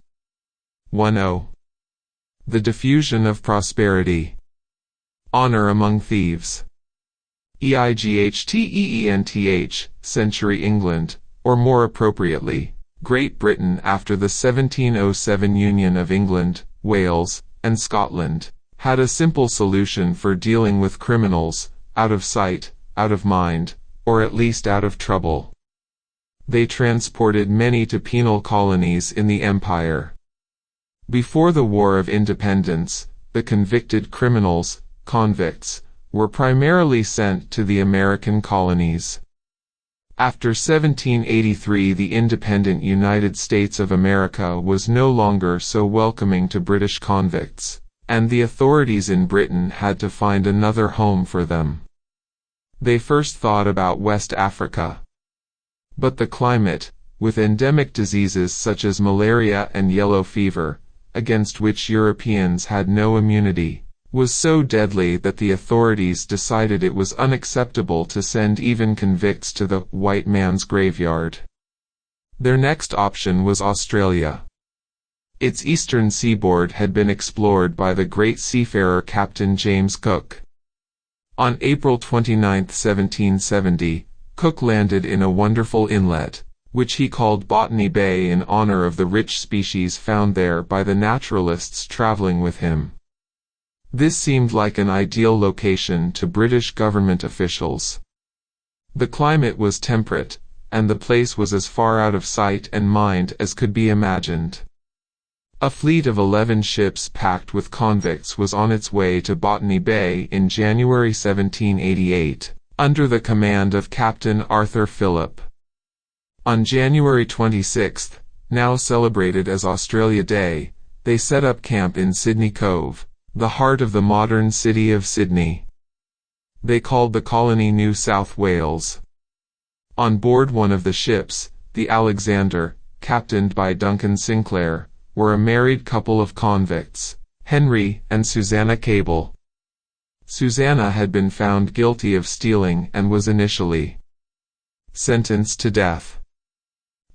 1.0. The diffusion of prosperity. Honor among thieves. EIGHTEENTH, century England, or more appropriately, Great Britain after the 1707 union of England, Wales, and Scotland, had a simple solution for dealing with criminals, out of sight, out of mind, or at least out of trouble. They transported many to penal colonies in the empire. Before the War of Independence, the convicted criminals, convicts, were primarily sent to the American colonies. After 1783, the independent United States of America was no longer so welcoming to British convicts, and the authorities in Britain had to find another home for them. They first thought about West Africa. But the climate, with endemic diseases such as malaria and yellow fever, against which Europeans had no immunity, was so deadly that the authorities decided it was unacceptable to send even convicts to the white man's graveyard. Their next option was Australia. Its eastern seaboard had been explored by the great seafarer Captain James Cook. On April 29, 1770, Cook landed in a wonderful inlet, which he called Botany Bay in honor of the rich species found there by the naturalists traveling with him. This seemed like an ideal location to British government officials. The climate was temperate, and the place was as far out of sight and mind as could be imagined. A fleet of 11 ships packed with convicts was on its way to Botany Bay in January 1788, under the command of Captain Arthur Phillip. On January 26, now celebrated as Australia Day, they set up camp in Sydney Cove, the heart of the modern city of Sydney. They called the colony New South Wales. On board one of the ships, the Alexander, captained by Duncan Sinclair, were a married couple of convicts, Henry and Susanna Cable. Susanna had been found guilty of stealing and was initially sentenced to death.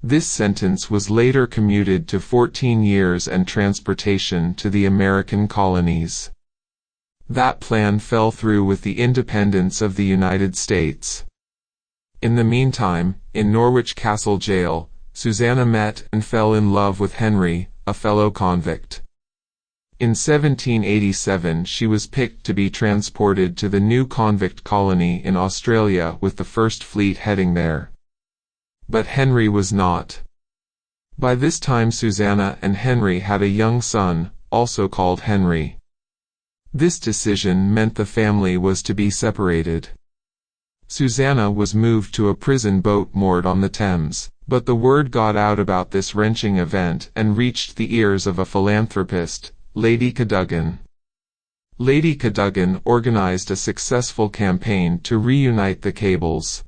This sentence was later commuted to 14 years and transportation to the American colonies. That plan fell through with the independence of the United States. In the meantime, in Norwich Castle Jail, Susanna met and fell in love with Henry, a fellow convict. In 1787 she was picked to be transported to the new convict colony in Australia with the First Fleet heading there. But Henry was not. By this time Susanna and Henry had a young son, also called Henry. This decision meant the family was to be separated. Susanna was moved to a prison boat moored on the Thames, but the word got out about this wrenching event and reached the ears of a philanthropist, Lady Cadogan. Lady Cadogan organized a successful campaign to reunite the Cables.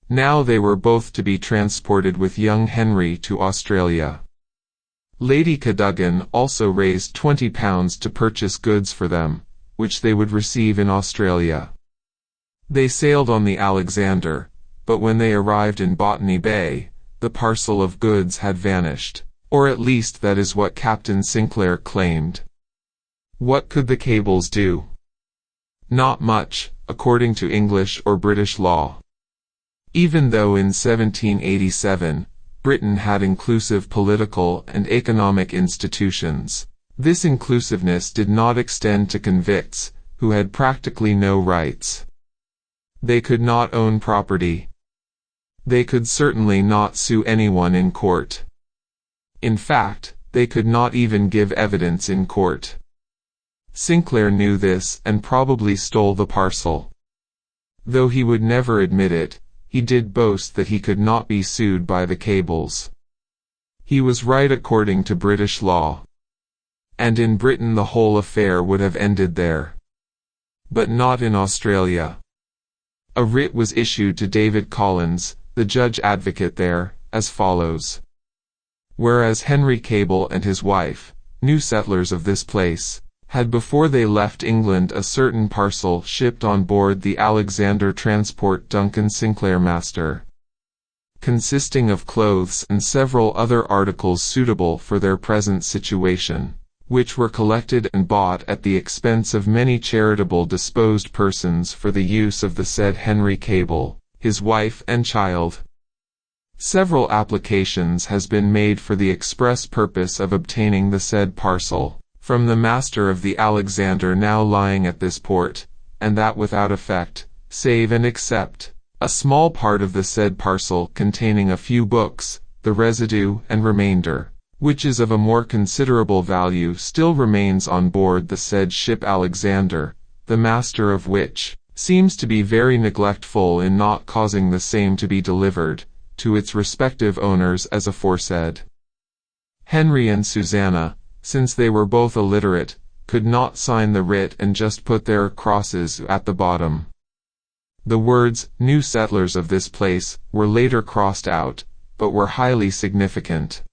Now they were both to be transported with young Henry to Australia. Lady Cadogan also raised £20 to purchase goods for them, which they would receive in Australia. They sailed on the Alexander, but when they arrived in Botany Bay, the parcel of goods had vanished, or at least that is what Captain Sinclair claimed. What could the cables do? Not much, according to English or British law. Even though in 1787, Britain had inclusive political and economic institutions, this inclusiveness did not extend to convicts, who had practically no rights. They could not own property. They could certainly not sue anyone in court. In fact, they could not even give evidence in court. Sinclair knew this and probably stole the parcel. Though he would never admit it, he did boast that he could not be sued by the cables. He was right according to British law. And in Britain the whole affair would have ended there. But not in Australia. A writ was issued to David Collins, the judge advocate there, as follows. Whereas Henry Cable and his wife, new settlers of this place, had before they left England a certain parcel shipped on board the Alexander transport Duncan Sinclair Master, consisting of clothes and several other articles suitable for their present situation, which were collected and bought at the expense of many charitable disposed persons for the use of the said Henry Cable, his wife and child. Several applications has been made for the express purpose of obtaining the said parcel from the master of the Alexander now lying at this port, and that without effect, save and except a small part of the said parcel containing a few books, the residue and remainder, which is of a more considerable value, still remains on board the said ship Alexander, the master of which seems to be very neglectful in not causing the same to be delivered to its respective owners as aforesaid. Henry and Susanna, since they were both illiterate, could not sign the writ and just put their crosses at the bottom. The words, new settlers of this place, were later crossed out, but were highly significant.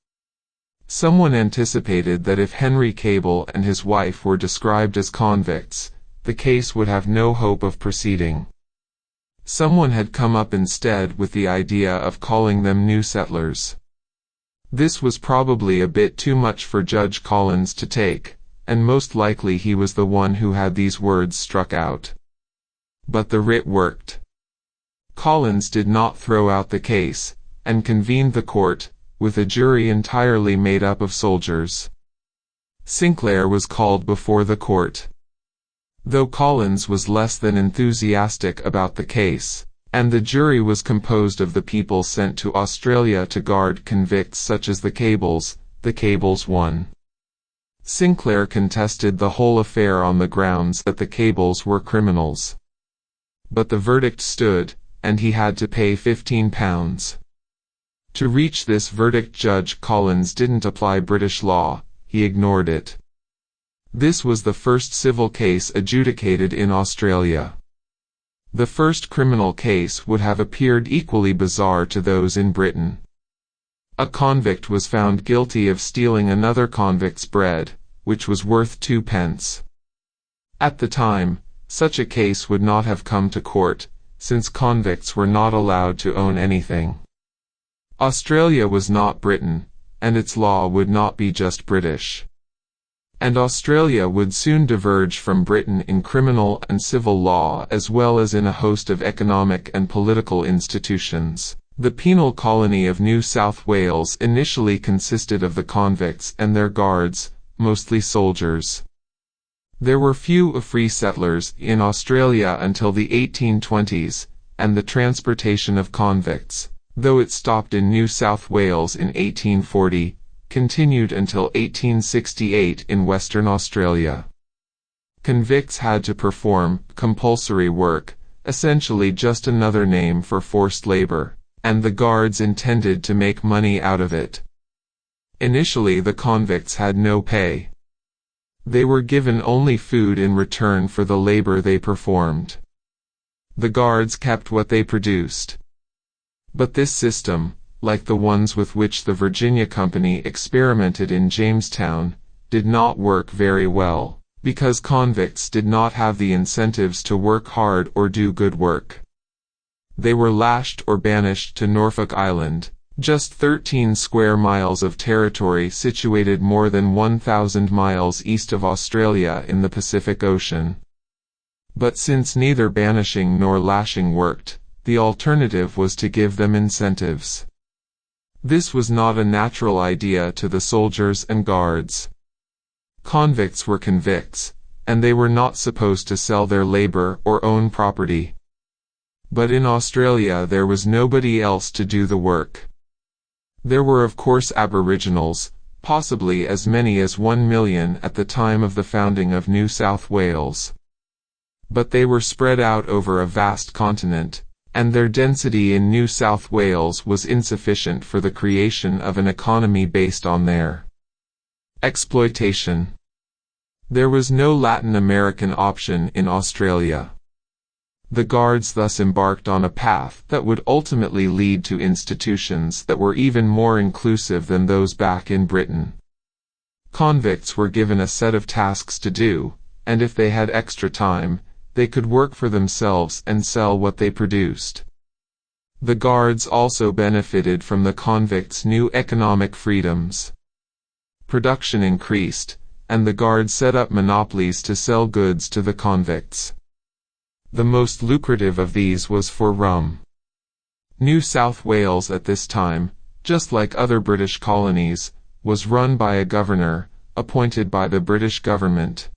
Someone anticipated that if Henry Cable and his wife were described as convicts, the case would have no hope of proceeding. Someone had come up instead with the idea of calling them new settlers. This was probably a bit too much for Judge Collins to take, and most likely he was the one who had these words struck out. But the writ worked. Collins did not throw out the case, and convened the court, with a jury entirely made up of soldiers. Sinclair was called before the court. Though Collins was less than enthusiastic about the case, and the jury was composed of the people sent to Australia to guard convicts such as the Cables won. Sinclair contested the whole affair on the grounds that the Cables were criminals. But the verdict stood, and he had to pay £15. To reach this verdict Judge Collins didn't apply British law, he ignored it. This was the first civil case adjudicated in Australia. The first criminal case would have appeared equally bizarre to those in Britain. A convict was found guilty of stealing another convict's bread, which was worth 2 pence. At the time, such a case would not have come to court, since convicts were not allowed to own anything. Australia was not Britain, and its law would not be just British. And Australia would soon diverge from Britain in criminal and civil law as well as in a host of economic and political institutions. The penal colony of New South Wales initially consisted of the convicts and their guards, mostly soldiers. There were few free settlers in Australia until the 1820s, and the transportation of convicts, though it stopped in New South Wales in 1840, continued until 1868 in Western Australia. Convicts had to perform compulsory work, essentially just another name for forced labor, and the guards intended to make money out of it. Initially the convicts had no pay. They were given only food in return for the labor they performed. The guards kept what they produced. But this system, like the ones with which the Virginia Company experimented in Jamestown, did not work very well, because convicts did not have the incentives to work hard or do good work. They were lashed or banished to Norfolk Island, just 13 square miles of territory situated more than 1,000 miles east of Australia in the Pacific Ocean. But since neither banishing nor lashing worked, the alternative was to give them incentives. This was not a natural idea to the soldiers and guards. Convicts were convicts, and they were not supposed to sell their labor or own property. But in Australia there was nobody else to do the work. There were of course Aboriginals, possibly as many as 1 million at the time of the founding of New South Wales. But they were spread out over a vast continent, and their density in New South Wales was insufficient for the creation of an economy based on their exploitation. There was no Latin American option in Australia. The guards thus embarked on a path that would ultimately lead to institutions that were even more inclusive than those back in Britain. Convicts were given a set of tasks to do, and if they had extra time, they could work for themselves and sell what they produced. The guards also benefited from the convicts' new economic freedoms. Production increased, and the guards set up monopolies to sell goods to the convicts. The most lucrative of these was for rum. New South Wales at this time, just like other British colonies, was run by a governor, appointed by the British government.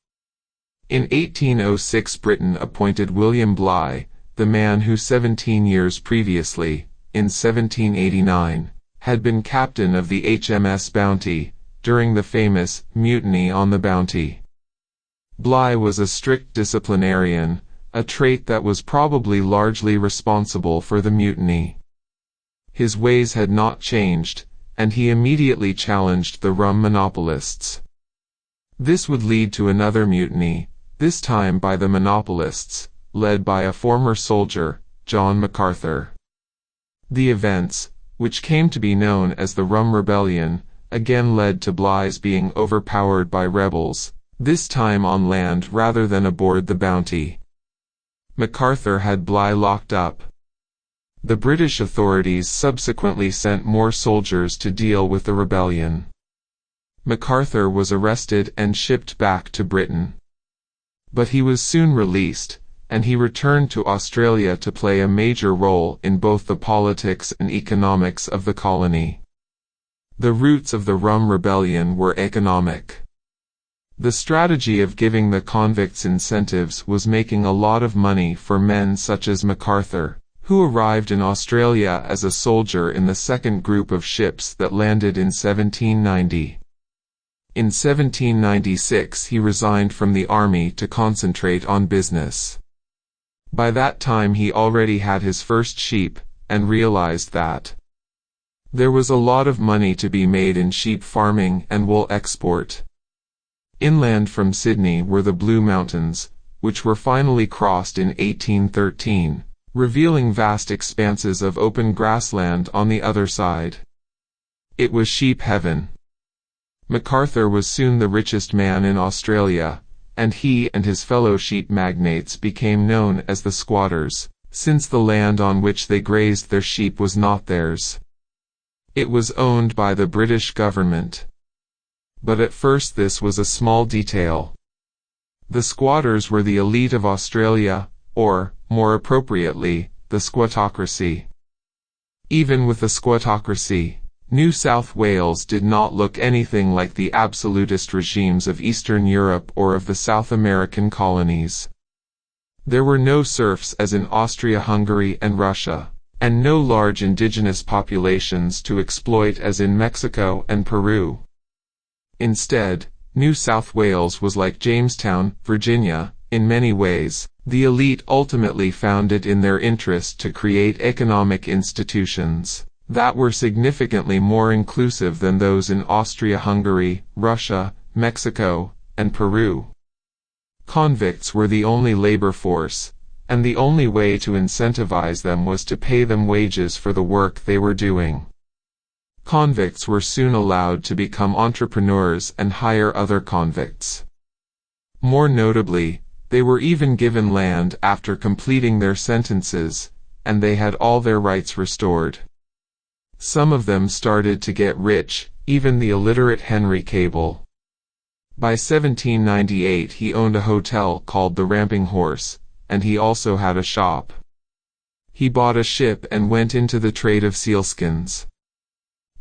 In 1806 Britain appointed William Bligh, the man who 17 years previously, in 1789, had been captain of the HMS Bounty, during the famous Mutiny on the Bounty. Bligh was a strict disciplinarian, a trait that was probably largely responsible for the mutiny. His ways had not changed, and he immediately challenged the rum monopolists. This would lead to another mutiny, this time by the monopolists, led by a former soldier, John MacArthur. The events, which came to be known as the Rum Rebellion, again led to Bligh's being overpowered by rebels, this time on land rather than aboard the Bounty. MacArthur had Bligh locked up. The British authorities subsequently sent more soldiers to deal with the rebellion. MacArthur was arrested and shipped back to Britain. But he was soon released, and he returned to Australia to play a major role in both the politics and economics of the colony. The roots of the Rum Rebellion were economic. The strategy of giving the convicts incentives was making a lot of money for men such as MacArthur, who arrived in Australia as a soldier in the second group of ships that landed in 1790. In 1796 he resigned from the army to concentrate on business. By that time he already had his first sheep, and realized that there was a lot of money to be made in sheep farming and wool export. Inland from Sydney were the Blue Mountains, which were finally crossed in 1813, revealing vast expanses of open grassland on the other side. It was sheep heaven. MacArthur was soon the richest man in Australia, and he and his fellow sheep magnates became known as the squatters, since the land on which they grazed their sheep was not theirs. It was owned by the British government. But at first this was a small detail. The squatters were the elite of Australia, or, more appropriately, the squattocracy. Even with the squattocracy, New South Wales did not look anything like the absolutist regimes of Eastern Europe or of the South American colonies. There were no serfs as in Austria-Hungary and Russia, and no large indigenous populations to exploit as in Mexico and Peru. Instead, New South Wales was like Jamestown, Virginia, in many ways. The elite ultimately found it in their interest to create economic institutions that were significantly more inclusive than those in Austria-Hungary, Russia, Mexico, and Peru. Convicts were the only labor force, and the only way to incentivize them was to pay them wages for the work they were doing. Convicts were soon allowed to become entrepreneurs and hire other convicts. More notably, they were even given land after completing their sentences, and they had all their rights restored. Some of them started to get rich, even the illiterate Henry Cable. By 1798 he owned a hotel called the Ramping Horse, and he also had a shop. He bought a ship and went into the trade of sealskins.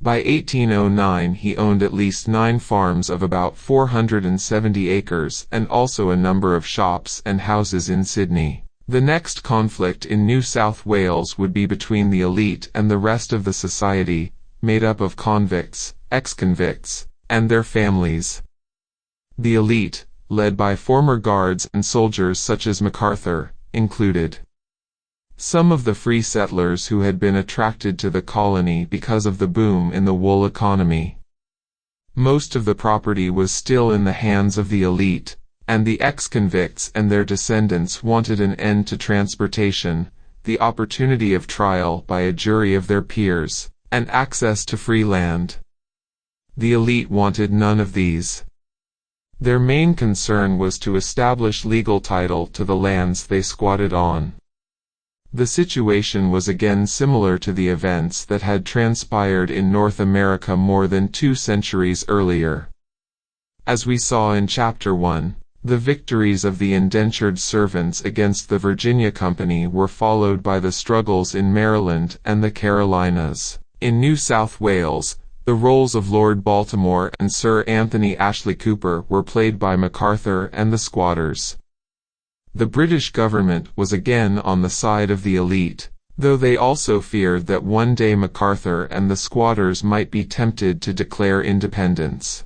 By 1809 he owned at least 9 farms of about 470 acres and also a number of shops and houses in Sydney. The next conflict in New South Wales would be between the elite and the rest of the society, made up of convicts, ex-convicts, and their families. The elite, led by former guards and soldiers such as MacArthur, included some of the free settlers who had been attracted to the colony because of the boom in the wool economy. Most of the property was still in the hands of the elite, and the ex-convicts and their descendants wanted an end to transportation, the opportunity of trial by a jury of their peers, and access to free land. The elite wanted none of these. Their main concern was to establish legal title to the lands they squatted on. The situation was again similar to the events that had transpired in North America more than 2 centuries earlier. As we saw in Chapter 1, the victories of the indentured servants against the Virginia Company were followed by the struggles in Maryland and the Carolinas. In New South Wales, the roles of Lord Baltimore and Sir Anthony Ashley Cooper were played by MacArthur and the squatters. The British government was again on the side of the elite, though they also feared that one day MacArthur and the squatters might be tempted to declare independence.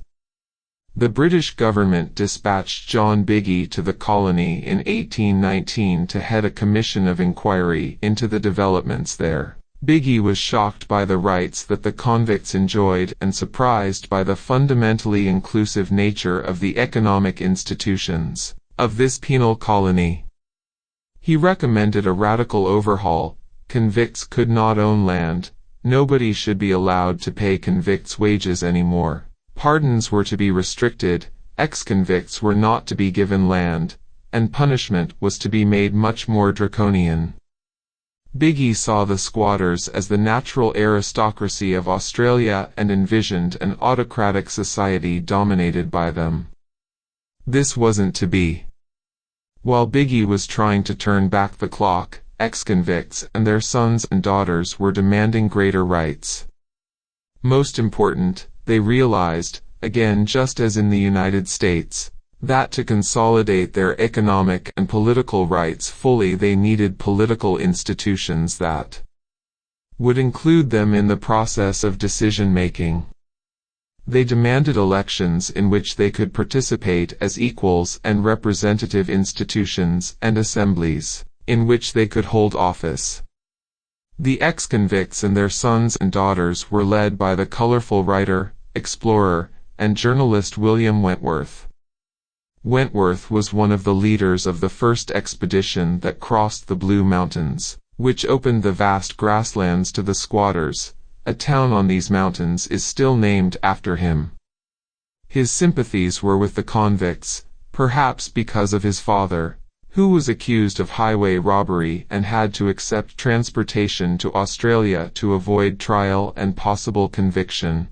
The British government dispatched John Biggie to the colony in 1819 to head a commission of inquiry into the developments there. Biggie was shocked by the rights that the convicts enjoyed and surprised by the fundamentally inclusive nature of the economic institutions of this penal colony. He recommended a radical overhaul. Convicts could not own land, nobody should be allowed to pay convicts wages anymore. Pardons were to be restricted, ex-convicts were not to be given land, and punishment was to be made much more draconian. Biggie saw the squatters as the natural aristocracy of Australia and envisioned an autocratic society dominated by them. This wasn't to be. While Biggie was trying to turn back the clock, ex-convicts and their sons and daughters were demanding greater rights. Most important, they realized, again just as in the United States, that to consolidate their economic and political rights fully they needed political institutions that would include them in the process of decision-making. They demanded elections in which they could participate as equals and representative institutions and assemblies in which they could hold office. The ex-convicts and their sons and daughters were led by the colorful writer, explorer, and journalist William Wentworth. Wentworth was one of the leaders of the first expedition that crossed the Blue Mountains, which opened the vast grasslands to the squatters. A town on these mountains is still named after him. His sympathies were with the convicts, perhaps because of his father, who was accused of highway robbery and had to accept transportation to Australia to avoid trial and possible conviction.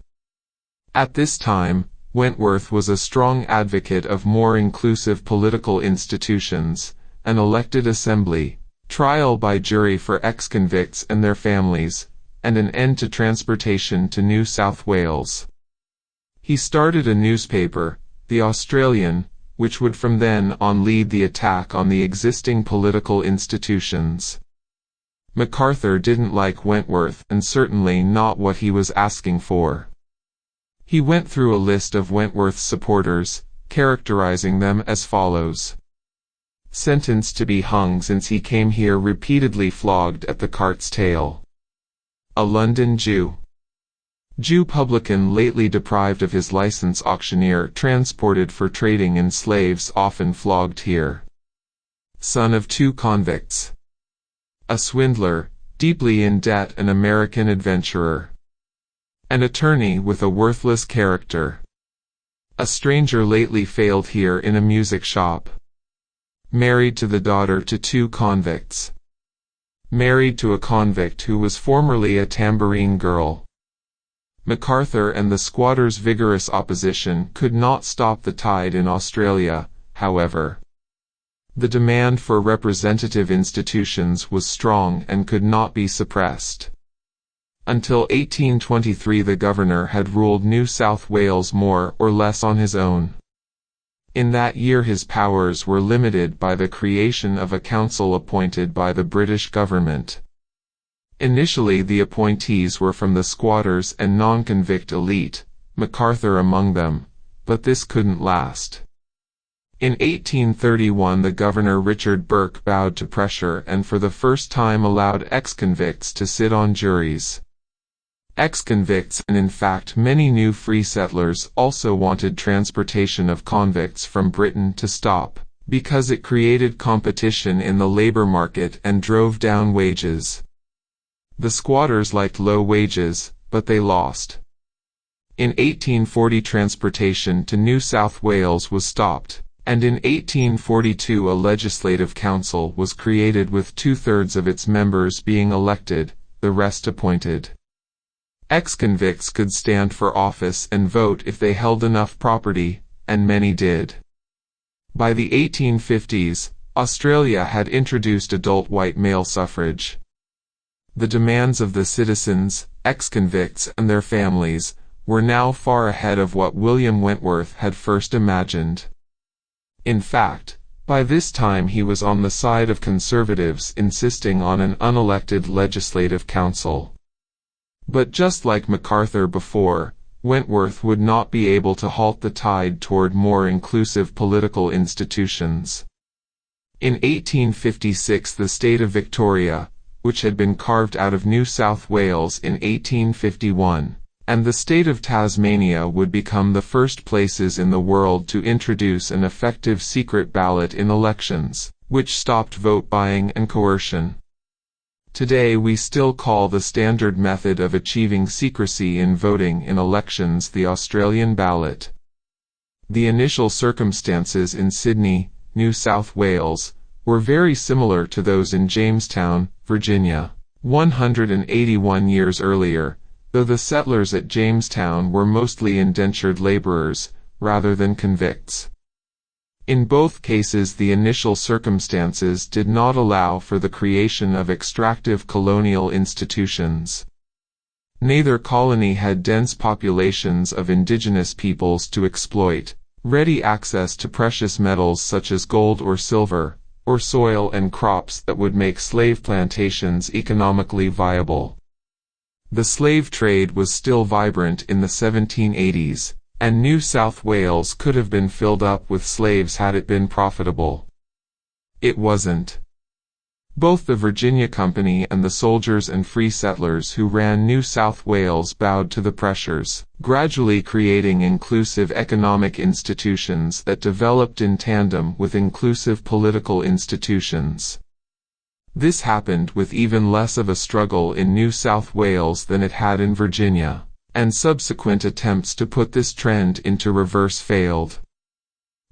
At this time, Wentworth was a strong advocate of more inclusive political institutions, an elected assembly, trial by jury for ex-convicts and their families, and an end to transportation to New South Wales. He started a newspaper, The Australian, which would from then on lead the attack on the existing political institutions. MacArthur didn't like Wentworth and certainly not what he was asking for. He went through a list of Wentworth's supporters, characterizing them as follows. Sentenced to be hung since he came here repeatedly flogged at the cart's tail. A London Jew. Jew publican lately deprived of his license, auctioneer transported for trading in slaves often flogged here. Son of 2 convicts. A swindler, deeply in debt, an American adventurer. An attorney with a worthless character. A stranger lately failed here in a music shop. Married to the daughter to 2 convicts. Married to a convict who was formerly a tambourine girl. MacArthur and the squatters' vigorous opposition could not stop the tide in Australia, however. The demand for representative institutions was strong and could not be suppressed. Until 1823 the governor had ruled New South Wales more or less on his own. In that year his powers were limited by the creation of a council appointed by the British government. Initially the appointees were from the squatters and non-convict elite, MacArthur among them, but this couldn't last. In 1831 the Governor Richard Burke bowed to pressure and for the first time allowed ex-convicts to sit on juries. Ex-convicts and in fact many new free settlers also wanted transportation of convicts from Britain to stop, because it created competition in the labor market and drove down wages. The squatters liked low wages, but they lost. In 1840 transportation to New South Wales was stopped, and in 1842 a legislative council was created with 2/3 of its members being elected, the rest appointed. Ex-convicts could stand for office and vote if they held enough property, and many did. By the 1850s, Australia had introduced adult white male suffrage. The demands of the citizens, ex-convicts and their families, were now far ahead of what William Wentworth had first imagined. In fact, by this time he was on the side of conservatives insisting on an unelected legislative council. But just like MacArthur before, Wentworth would not be able to halt the tide toward more inclusive political institutions. In 1856 the state of Victoria, which had been carved out of New South Wales in 1851, and the state of Tasmania would become the first places in the world to introduce an effective secret ballot in elections, which stopped vote buying and coercion. Today we still call the standard method of achieving secrecy in voting in elections the Australian ballot. The initial circumstances in Sydney, New South Wales, were very similar to those in Jamestown, Virginia, 181 years earlier, though the settlers at Jamestown were mostly indentured laborers, rather than convicts. In both cases the initial circumstances did not allow for the creation of extractive colonial institutions. Neither colony had dense populations of indigenous peoples to exploit, ready access to precious metals such as gold or silver, or soil and crops that would make slave plantations economically viable. The slave trade was still vibrant in the 1780s. And New South Wales could have been filled up with slaves had it been profitable. It wasn't. Both the Virginia Company and the soldiers and free settlers who ran New South Wales bowed to the pressures, gradually creating inclusive economic institutions that developed in tandem with inclusive political institutions. This happened with even less of a struggle in New South Wales than it had in Virginia, and subsequent attempts to put this trend into reverse failed.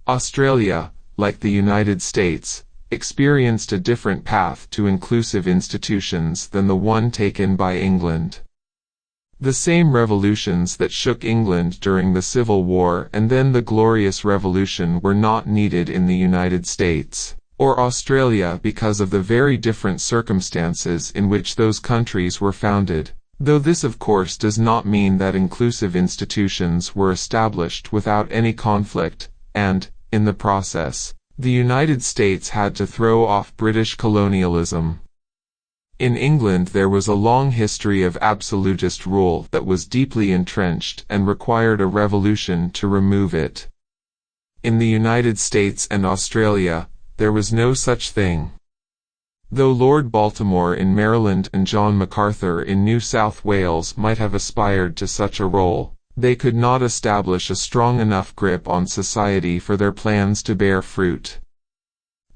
Australia, like the United States, experienced a different path to inclusive institutions than the one taken by England. The same revolutions that shook England during the Civil War and then the Glorious Revolution were not needed in the United States or Australia because of the very different circumstances in which those countries were founded. Though this of course does not mean that inclusive institutions were established without any conflict, and, in the process, the United States had to throw off British colonialism. In England there was a long history of absolutist rule that was deeply entrenched and required a revolution to remove it. In the United States and Australia, there was no such thing. Though Lord Baltimore in Maryland and John MacArthur in New South Wales might have aspired to such a role, they could not establish a strong enough grip on society for their plans to bear fruit.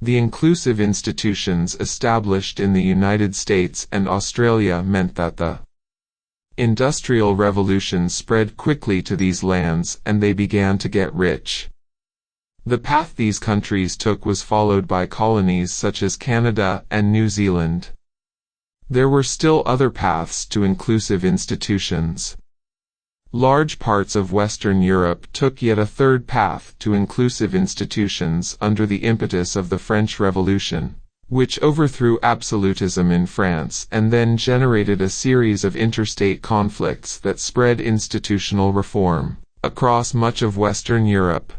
The inclusive institutions established in the United States and Australia meant that the Industrial revolution spread quickly to these lands and they began to get rich. The path these countries took was followed by colonies such as Canada and New Zealand. There were still other paths to inclusive institutions. Large parts of Western Europe took yet a third path to inclusive institutions under the impetus of the French Revolution, which overthrew absolutism in France and then generated a series of interstate conflicts that spread institutional reform across much of Western Europe.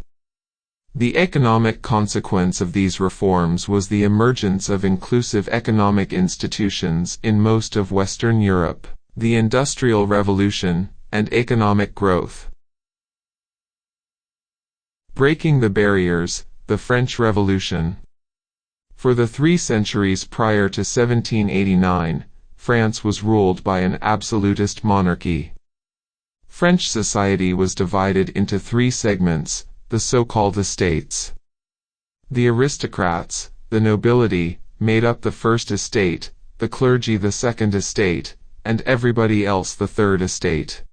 The economic consequence of these reforms was the emergence of inclusive economic institutions in most of Western Europe, the Industrial Revolution, and economic growth. Breaking the barriers, the French Revolution. For the 3 centuries prior to 1789, France was ruled by an absolutist monarchy. French society was divided into 3 segments, the so-called estates. The aristocrats, the nobility, made up the first estate, the clergy the second estate, and everybody else the third estate.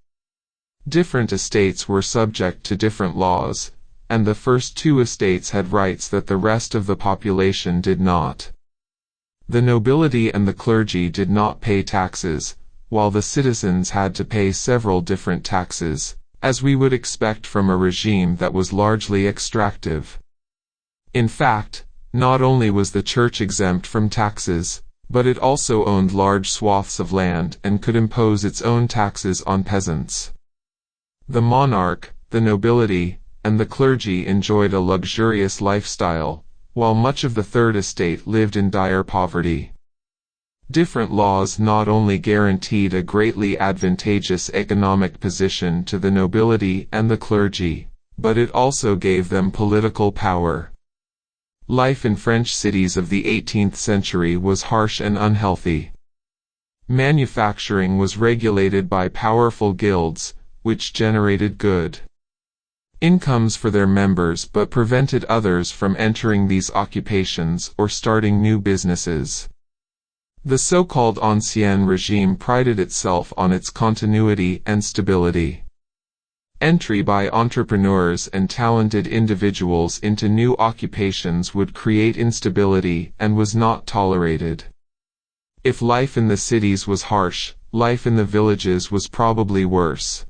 Different estates were subject to different laws, and the first 2 estates had rights that the rest of the population did not. The nobility and the clergy did not pay taxes, while the citizens had to pay several different taxes, as we would expect from a regime that was largely extractive. In fact, not only was the church exempt from taxes, but it also owned large swaths of land and could impose its own taxes on peasants. The monarch, the nobility, and the clergy enjoyed a luxurious lifestyle, while much of the third estate lived in dire poverty. Different laws not only guaranteed a greatly advantageous economic position to the nobility and the clergy, but it also gave them political power. Life in French cities of the 18th century was harsh and unhealthy. Manufacturing was regulated by powerful guilds, which generated good incomes for their members but prevented others from entering these occupations or starting new businesses. The so-called Ancien regime prided itself on its continuity and stability. Entry by entrepreneurs and talented individuals into new occupations would create instability and was not tolerated. If life in the cities was harsh, life in the villages was probably worse.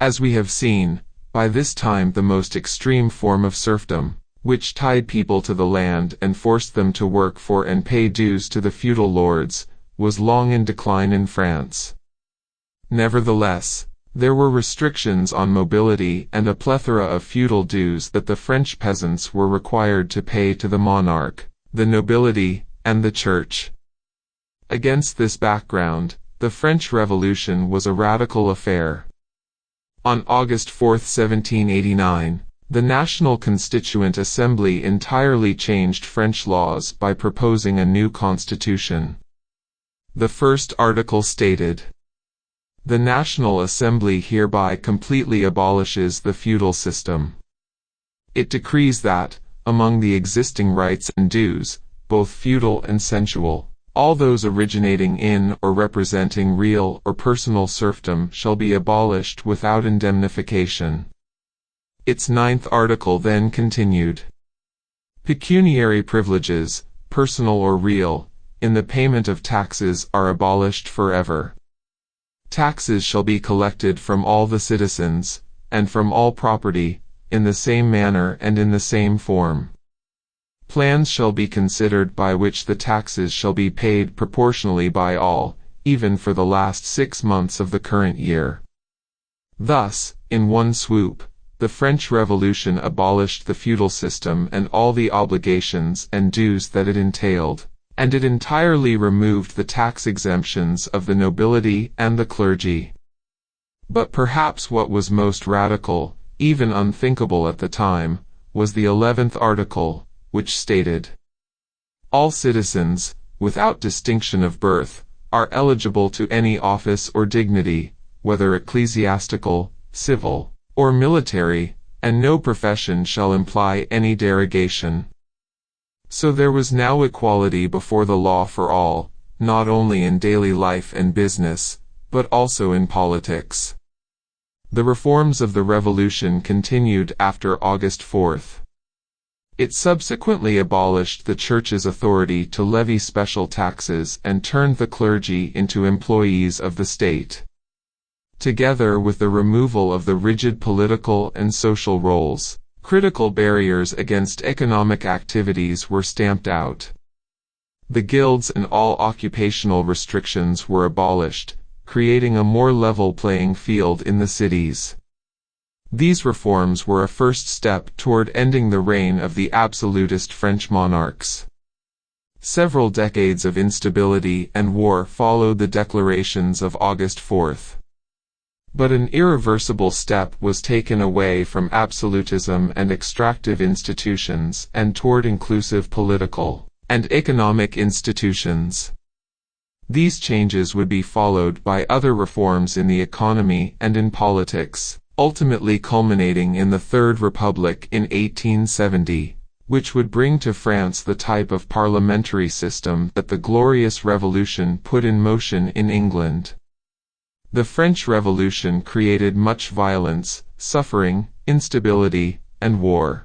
As we have seen, by this time the most extreme form of serfdom, which tied people to the land and forced them to work for and pay dues to the feudal lords, was long in decline in France. Nevertheless, there were restrictions on mobility and a plethora of feudal dues that the French peasants were required to pay to the monarch, the nobility, and the church. Against this background, the French Revolution was a radical affair. On August 4, 1789, the National Constituent Assembly entirely changed French laws by proposing a new constitution. The first article stated, "The National Assembly hereby completely abolishes the feudal system." It decrees that, among the existing rights and dues, both feudal and sensual, all those originating in or representing real or personal serfdom shall be abolished without indemnification. Its 9th article then continued, "Pecuniary privileges, personal or real, in the payment of taxes are abolished forever. Taxes shall be collected from all the citizens, and from all property, in the same manner and in the same form. Plans shall be considered by which the taxes shall be paid proportionally by all, even for the last 6 months of the current year." Thus, in one swoop, the French Revolution abolished the feudal system and all the obligations and dues that it entailed, and it entirely removed the tax exemptions of the nobility and the clergy. But perhaps what was most radical, even unthinkable at the time, was the 11th article, which stated, "All citizens, without distinction of birth, are eligible to any office or dignity, whether ecclesiastical, civil, or military, and no profession shall imply any derogation." So there was now equality before the law for all, not only in daily life and business, but also in politics. The reforms of the revolution continued after August 4th. It subsequently abolished the Church's authority to levy special taxes and turned the clergy into employees of the state. Together with the removal of the rigid political and social roles, critical barriers against economic activities were stamped out. The guilds and all occupational restrictions were abolished, creating a more level playing field in the cities. These reforms were a first step toward ending the reign of the absolutist French monarchs. Several decades of instability and war followed the declarations of August 4th. But an irreversible step was taken away from absolutism and extractive institutions and toward inclusive political and economic institutions. These changes would be followed by other reforms in the economy and in politics, ultimately culminating in the Third Republic in 1870, which would bring to France the type of parliamentary system that the Glorious Revolution put in motion in England. The French Revolution created much violence, suffering, instability, and war.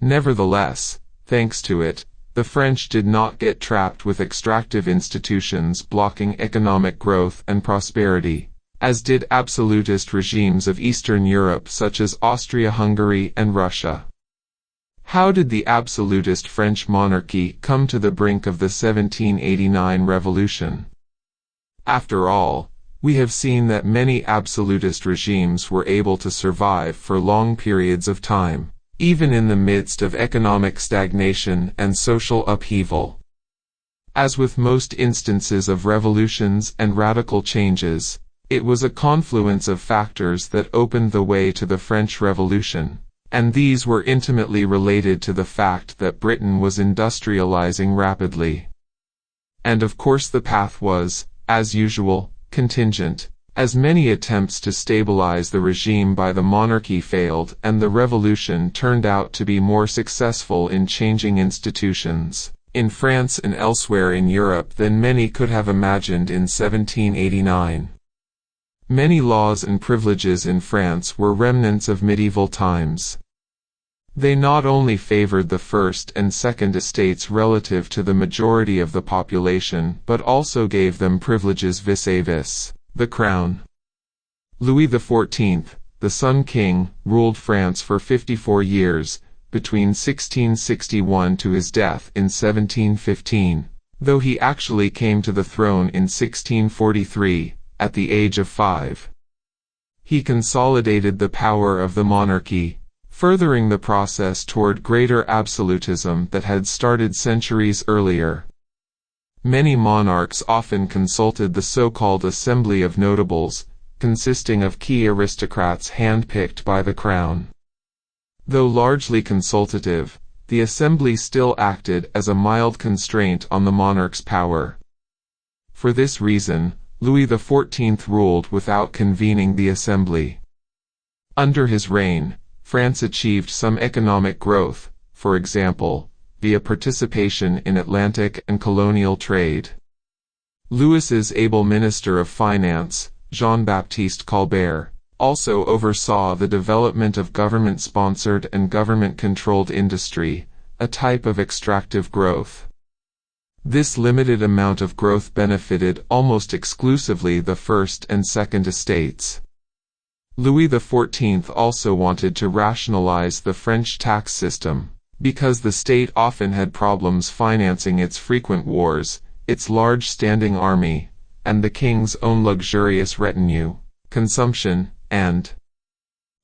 Nevertheless, thanks to it, the French did not get trapped with extractive institutions blocking economic growth and prosperity, as did absolutist regimes of Eastern Europe such as Austria-Hungary and Russia. How did the absolutist French monarchy come to the brink of the 1789 revolution? After all, we have seen that many absolutist regimes were able to survive for long periods of time, even in the midst of economic stagnation and social upheaval. As with most instances of revolutions and radical changes, it was a confluence of factors that opened the way to the French Revolution, and these were intimately related to the fact that Britain was industrializing rapidly. And of course the path was, as usual, contingent, as many attempts to stabilize the regime by the monarchy failed and the revolution turned out to be more successful in changing institutions, in France and elsewhere in Europe than many could have imagined in 1789. Many laws and privileges in France were remnants of medieval times. They not only favored the first and second estates relative to the majority of the population but also gave them privileges vis-à-vis the crown. Louis XIV, the Sun King, ruled France for 54 years, between 1661 to his death in 1715, though he actually came to the throne in 1643, at the age of 5. He consolidated the power of the monarchy, furthering the process toward greater absolutism that had started centuries earlier. Many monarchs often consulted the so-called Assembly of Notables, consisting of key aristocrats handpicked by the crown. Though largely consultative, the assembly still acted as a mild constraint on the monarch's power. For this reason, Louis XIV ruled without convening the assembly. Under his reign, France achieved some economic growth, for example, via participation in Atlantic and colonial trade. Louis's able Minister of Finance, Jean-Baptiste Colbert, also oversaw the development of government-sponsored and government-controlled industry, a type of extractive growth. This limited amount of growth benefited almost exclusively the first and second estates. Louis XIV also wanted to rationalize the French tax system, because the state often had problems financing its frequent wars, its large standing army, and the king's own luxurious retinue, consumption, and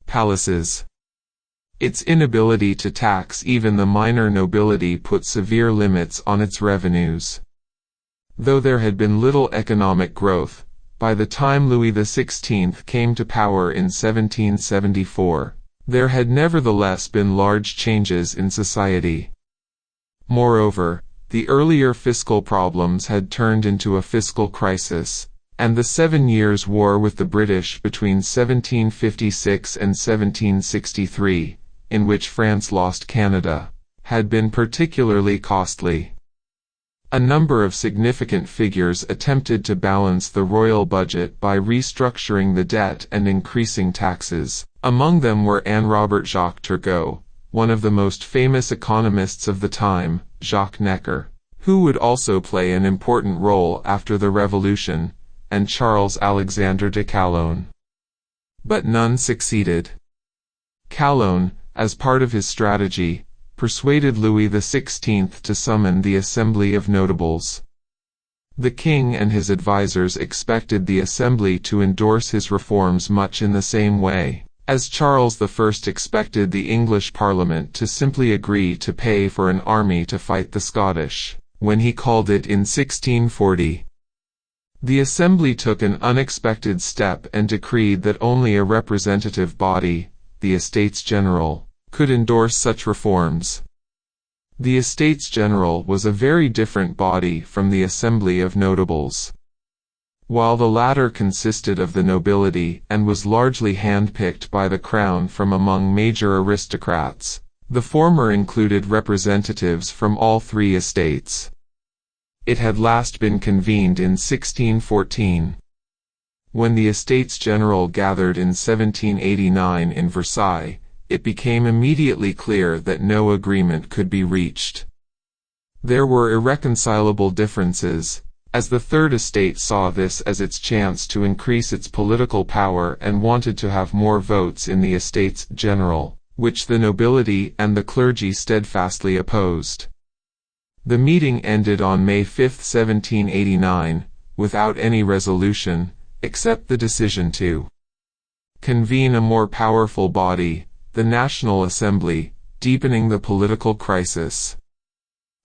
palaces. Its inability to tax even the minor nobility put severe limits on its revenues. Though there had been little economic growth, by the time Louis XVI came to power in 1774, there had nevertheless been large changes in society. Moreover, the earlier fiscal problems had turned into a fiscal crisis, and the 7 Years' War with the British between 1756 and 1763, in which France lost Canada, had been particularly costly. A number of significant figures attempted to balance the royal budget by restructuring the debt and increasing taxes. Among them were Robert Jacques Turgot, one of the most famous economists of the time, Jacques Necker, who would also play an important role after the Revolution, and Charles Alexander de Calonne. But none succeeded. Calonne, as part of his strategy, persuaded Louis XVI to summon the Assembly of Notables. The king and his advisers expected the Assembly to endorse his reforms much in the same way as Charles I expected the English Parliament to simply agree to pay for an army to fight the Scottish, when he called it in 1640. The Assembly took an unexpected step and decreed that only a representative body, the Estates General, could endorse such reforms. The Estates General was a very different body from the Assembly of Notables. While the latter consisted of the nobility and was largely handpicked by the crown from among major aristocrats, the former included representatives from all three estates. It had last been convened in 1614. When the Estates General gathered in 1789 in Versailles, it became immediately clear that no agreement could be reached. There were irreconcilable differences, as the Third Estate saw this as its chance to increase its political power and wanted to have more votes in the Estates General, which the nobility and the clergy steadfastly opposed. The meeting ended on May 5, 1789, without any resolution, except the decision to convene a more powerful body, the National Assembly, deepening the political crisis.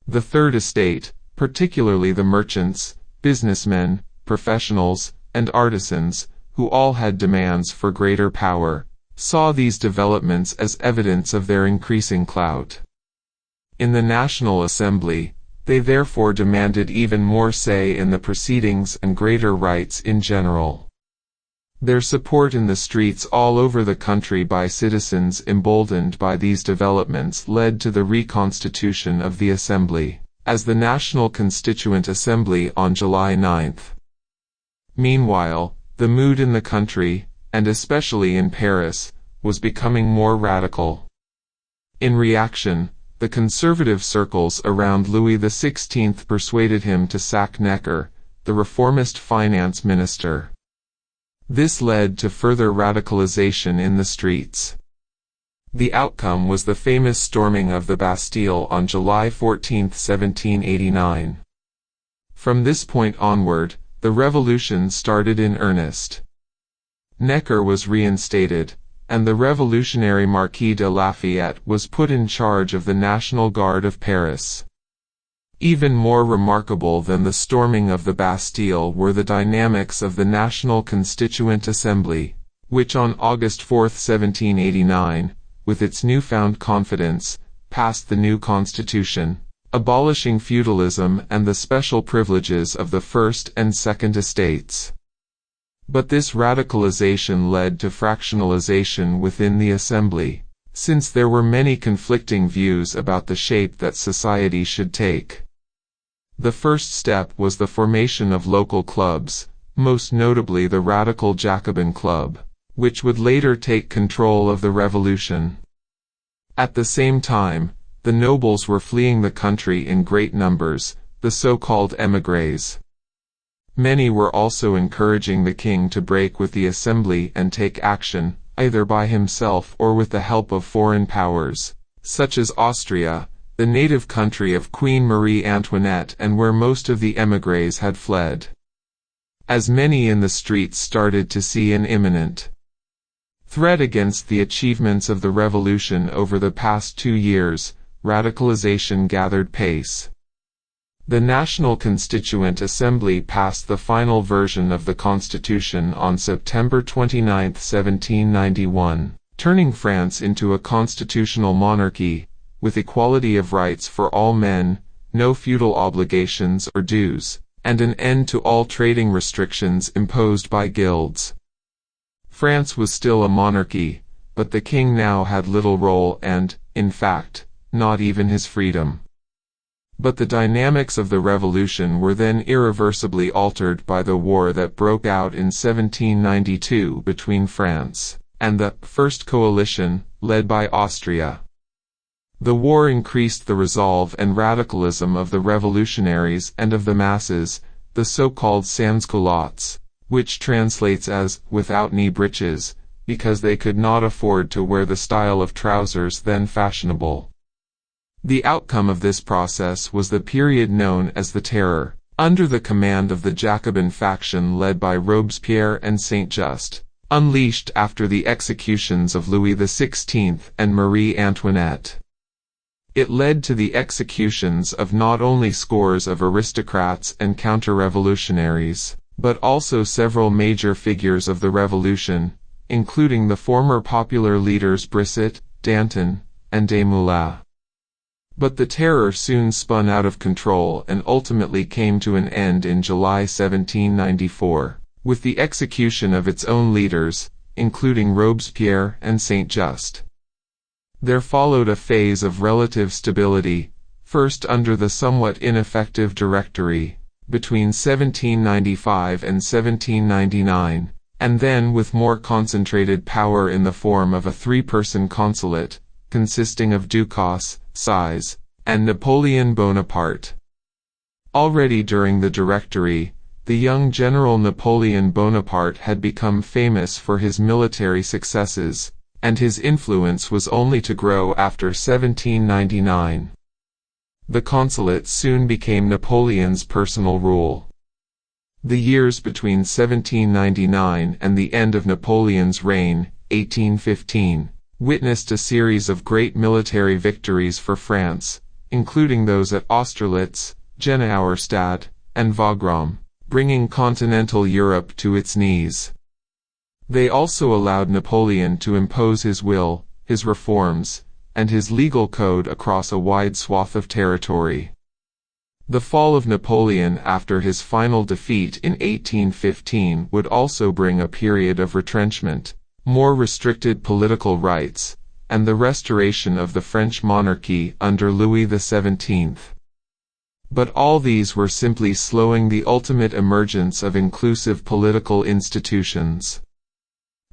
The Third Estate, particularly the merchants, businessmen, professionals, and artisans, who all had demands for greater power, saw these developments as evidence of their increasing clout. In the National Assembly, they therefore demanded even more say in the proceedings and greater rights in general. Their support in the streets all over the country by citizens emboldened by these developments led to the reconstitution of the Assembly as the National Constituent Assembly on July 9. Meanwhile, the mood in the country, and especially in Paris, was becoming more radical. In reaction, the conservative circles around Louis XVI persuaded him to sack Necker, the reformist finance minister. This led to further radicalization in the streets. The outcome was the famous storming of the Bastille on July 14, 1789. From this point onward, the revolution started in earnest. Necker was reinstated, and the revolutionary Marquis de Lafayette was put in charge of the National Guard of Paris. Even more remarkable than the storming of the Bastille were the dynamics of the National Constituent Assembly, which on August 4, 1789, with its newfound confidence, passed the new constitution, abolishing feudalism and the special privileges of the First and Second Estates. But this radicalization led to fractionalization within the Assembly, since there were many conflicting views about the shape that society should take. The first step was the formation of local clubs, most notably the Radical Jacobin Club, which would later take control of the revolution. At the same time, the nobles were fleeing the country in great numbers, the so-called émigrés. Many were also encouraging the king to break with the Assembly and take action, either by himself or with the help of foreign powers, such as Austria, the native country of Queen Marie Antoinette and where most of the émigrés had fled. As many in the streets started to see an imminent threat against the achievements of the revolution over the past 2 years, radicalization gathered pace. The National Constituent Assembly passed the final version of the Constitution on September 29, 1791, turning France into a constitutional monarchy, with equality of rights for all men, no feudal obligations or dues, and an end to all trading restrictions imposed by guilds. France was still a monarchy, but the king now had little role and, in fact, not even his freedom. But the dynamics of the revolution were then irreversibly altered by the war that broke out in 1792 between France and the First Coalition, led by Austria. The war increased the resolve and radicalism of the revolutionaries and of the masses, the so-called sans-culottes, which translates as without knee breeches, because they could not afford to wear the style of trousers then fashionable. The outcome of this process was the period known as the Terror, under the command of the Jacobin faction led by Robespierre and Saint-Just, unleashed after the executions of Louis XVI and Marie Antoinette. It led to the executions of not only scores of aristocrats and counter-revolutionaries, but also several major figures of the revolution, including the former popular leaders Brisset, Danton, and Desmoulins. But the Terror soon spun out of control and ultimately came to an end in July 1794, with the execution of its own leaders, including Robespierre and Saint-Just. There followed a phase of relative stability, first under the somewhat ineffective Directory, between 1795 and 1799, and then with more concentrated power in the form of a three-person consulate, consisting of Ducasse, Size, and Napoleon Bonaparte. Already during the Directory, the young General Napoleon Bonaparte had become famous for his military successes, and his influence was only to grow after 1799. The consulate soon became Napoleon's personal rule. The years between 1799 and the end of Napoleon's reign, 1815, witnessed a series of great military victories for France, including those at Austerlitz, Jena Auerstadt, and Wagram, bringing continental Europe to its knees. They also allowed Napoleon to impose his will, his reforms, and his legal code across a wide swath of territory. The fall of Napoleon after his final defeat in 1815 would also bring a period of retrenchment, more restricted political rights, and the restoration of the French monarchy under Louis XVII. But all these were simply slowing the ultimate emergence of inclusive political institutions.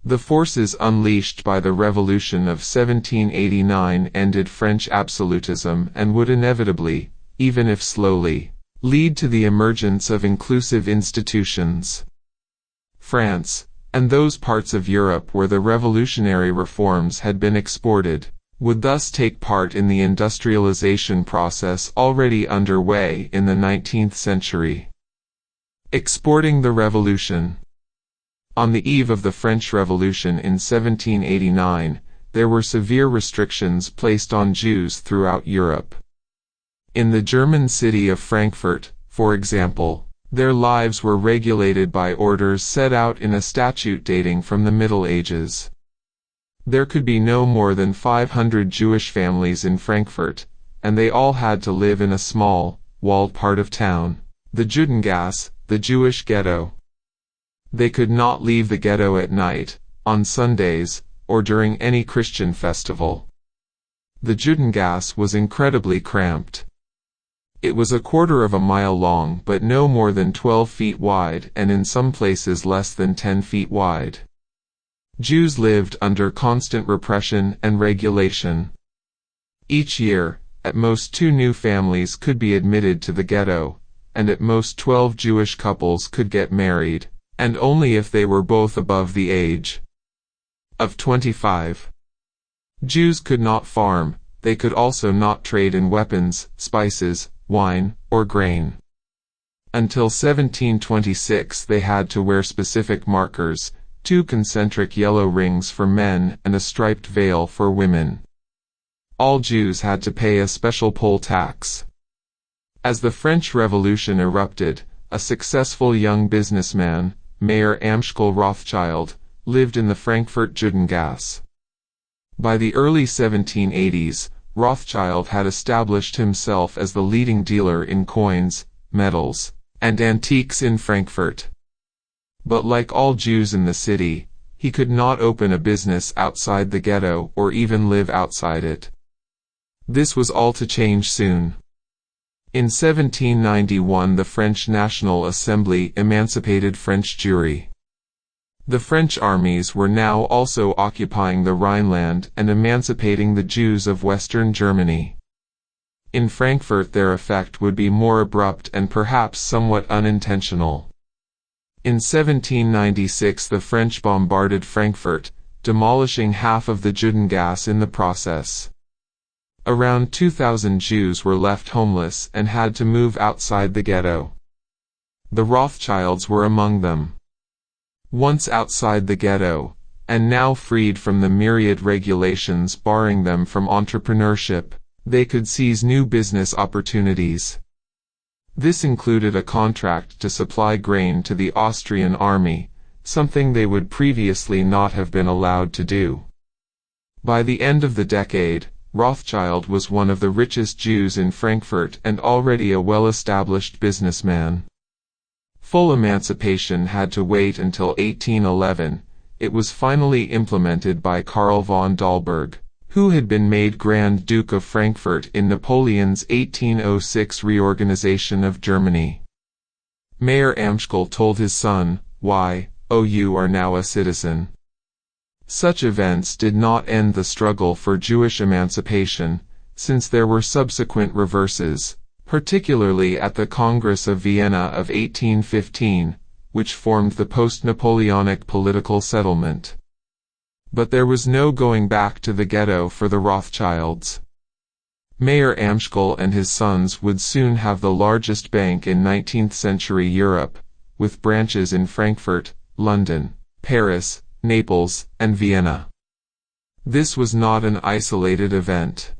The forces unleashed by the Revolution of 1789 ended French absolutism and would inevitably, even if slowly, lead to the emergence of inclusive institutions. France, and those parts of Europe where the revolutionary reforms had been exported, would thus take part in the industrialization process already underway in the 19th century. Exporting the Revolution. On the eve of the French Revolution in 1789, there were severe restrictions placed on Jews throughout Europe. In the German city of Frankfurt, for example, their lives were regulated by orders set out in a statute dating from the Middle Ages. There could be no more than 500 Jewish families in Frankfurt, and they all had to live in a small, walled part of town, the Judengasse, the Jewish ghetto. They could not leave the ghetto at night, on Sundays, or during any Christian festival. The Judengasse was incredibly cramped. It was 1/4 of a mile long but no more than 12 feet wide and in some places less than 10 feet wide. Jews lived under constant repression and regulation. Each year, at most 2 new families could be admitted to the ghetto, and at most 12 Jewish couples could get married, and only if they were both above the age of 25. Jews could not farm, they could also not trade in weapons, spices, wine, or grain. Until 1726 they had to wear specific markers, 2 concentric yellow rings for men and a striped veil for women. All Jews had to pay a special poll tax. As the French Revolution erupted, a successful young businessman, Mayor Amschel Rothschild, lived in the Frankfurt Judengasse. By the early 1780s, Rothschild had established himself as the leading dealer in coins, metals, and antiques in Frankfurt. But like all Jews in the city, he could not open a business outside the ghetto or even live outside it. This was all to change soon. In 1791 the French National Assembly emancipated French Jewry. The French armies were now also occupying the Rhineland and emancipating the Jews of Western Germany. In Frankfurt their effect would be more abrupt and perhaps somewhat unintentional. In 1796 the French bombarded Frankfurt, demolishing half of the Judengasse in the process. Around 2,000 Jews were left homeless and had to move outside the ghetto. The Rothschilds were among them. Once outside the ghetto, and now freed from the myriad regulations barring them from entrepreneurship, they could seize new business opportunities. This included a contract to supply grain to the Austrian army, something they would previously not have been allowed to do. By the end of the decade, Rothschild was one of the richest Jews in Frankfurt and already a well-established businessman. Full emancipation had to wait until 1811. It was finally implemented by Karl von Dalberg, who had been made Grand Duke of Frankfurt in Napoleon's 1806 reorganization of Germany. Mayor Amschel told his son, "Why, oh, you are now a citizen." Such events did not end the struggle for Jewish emancipation, since there were subsequent reverses, particularly at the Congress of Vienna of 1815, which formed the post-Napoleonic political settlement. But there was no going back to the ghetto for the Rothschilds. Mayor Amschel and his sons would soon have the largest bank in 19th-century Europe, with branches in Frankfurt, London, Paris, Naples, and Vienna. This was not an isolated event.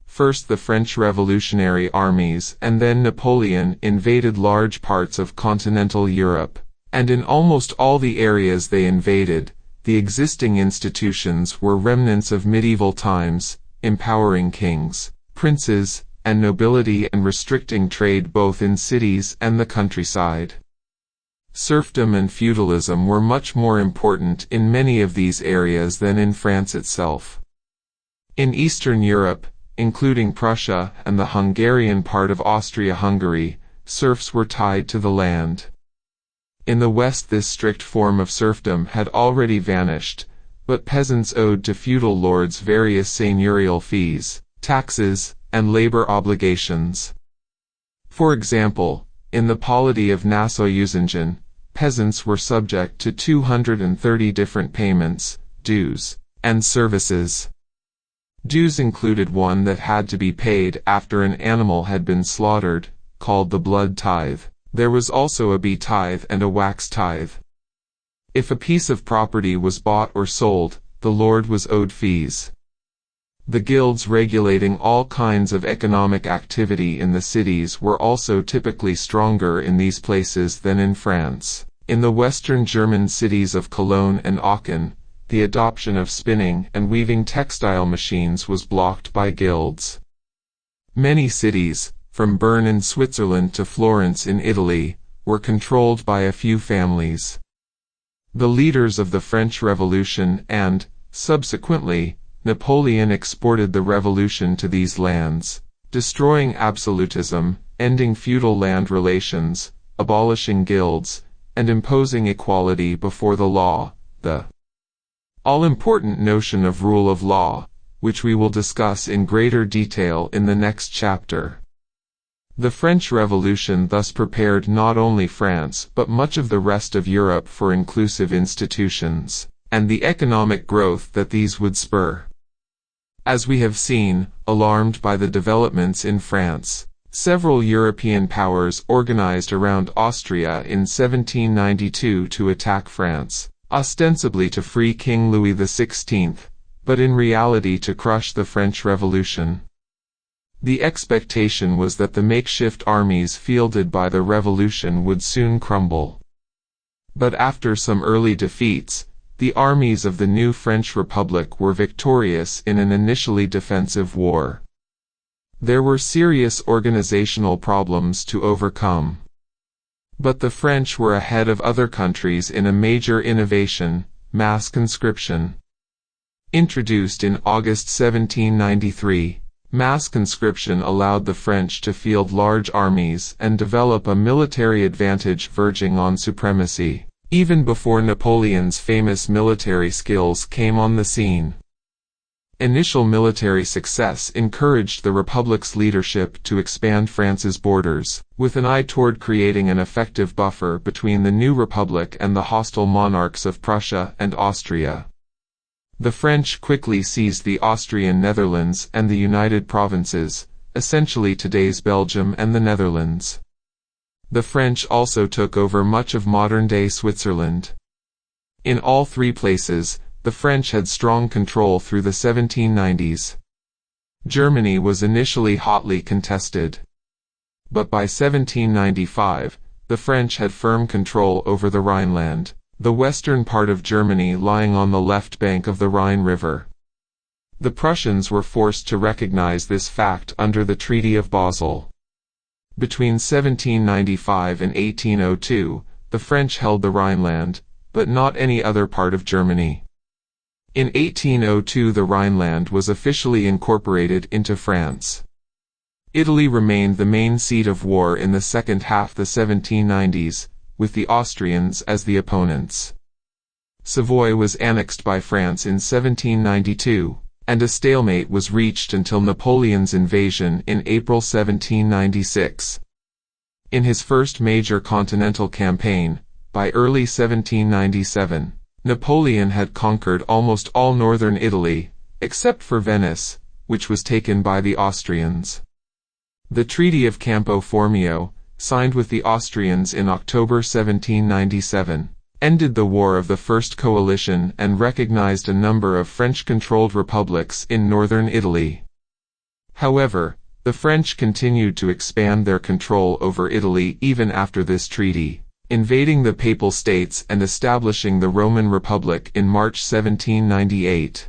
First the French revolutionary armies and then Napoleon invaded large parts of continental Europe, and in almost all the areas they invaded, the existing institutions were remnants of medieval times, empowering kings, princes, and nobility and restricting trade both in cities and the countryside. Serfdom and feudalism were much more important in many of these areas than in France itself. In Eastern Europe, including Prussia and the Hungarian part of Austria-Hungary, serfs were tied to the land. In the West this strict form of serfdom had already vanished, but peasants owed to feudal lords various seigneurial fees, taxes, and labor obligations. For example, in the polity of Nassau-Usingen, peasants were subject to 230 different payments, dues, and services. Dues included one that had to be paid after an animal had been slaughtered, called the blood tithe. There was also a bee tithe and a wax tithe. If a piece of property was bought or sold, the lord was owed fees. The guilds regulating all kinds of economic activity in the cities were also typically stronger in these places than in France. In the Western German cities of Cologne and Aachen, the adoption of spinning and weaving textile machines was blocked by guilds. Many cities, from Bern in Switzerland to Florence in Italy, were controlled by a few families. The leaders of the French Revolution and, subsequently, Napoleon exported the revolution to these lands, destroying absolutism, ending feudal land relations, abolishing guilds, and imposing equality before the law, the all-important notion of rule of law, which we will discuss in greater detail in the next chapter. The French Revolution thus prepared not only France but much of the rest of Europe for inclusive institutions, and the economic growth that these would spur. As we have seen, alarmed by the developments in France, several European powers organized around Austria in 1792 to attack France, ostensibly to free King Louis XVI, but in reality to crush the French Revolution. The expectation was that the makeshift armies fielded by the revolution would soon crumble. But after some early defeats, the armies of the new French Republic were victorious in an initially defensive war. There were serious organizational problems to overcome. But the French were ahead of other countries in a major innovation, mass conscription. Introduced in August 1793, Mass conscription allowed the French to field large armies and develop a military advantage verging on supremacy, even before Napoleon's famous military skills came on the scene. Initial military success encouraged the Republic's leadership to expand France's borders, with an eye toward creating an effective buffer between the new Republic and the hostile monarchs of Prussia and Austria. The French quickly seized the Austrian Netherlands and the United Provinces, essentially today's Belgium and the Netherlands. The French also took over much of modern-day Switzerland. In all three places, the French had strong control through the 1790s. Germany was initially hotly contested. But by 1795, the French had firm control over the Rhineland, the western part of Germany lying on the left bank of the Rhine River. The Prussians were forced to recognize this fact under the Treaty of Basel. Between 1795 and 1802, the French held the Rhineland, but not any other part of Germany. In 1802 the Rhineland was officially incorporated into France. Italy remained the main seat of war in the second half of the 1790s, with the Austrians as the opponents. Savoy was annexed by France in 1792, and a stalemate was reached until Napoleon's invasion in April 1796. In his first major continental campaign, by early 1797, Napoleon had conquered almost all northern Italy, except for Venice, which was taken by the Austrians. The Treaty of Campo Formio, signed with the Austrians in October 1797, ended the War of the First Coalition and recognized a number of French-controlled republics in northern Italy. However, the French continued to expand their control over Italy even after this treaty, invading the Papal States and establishing the Roman Republic in March 1798.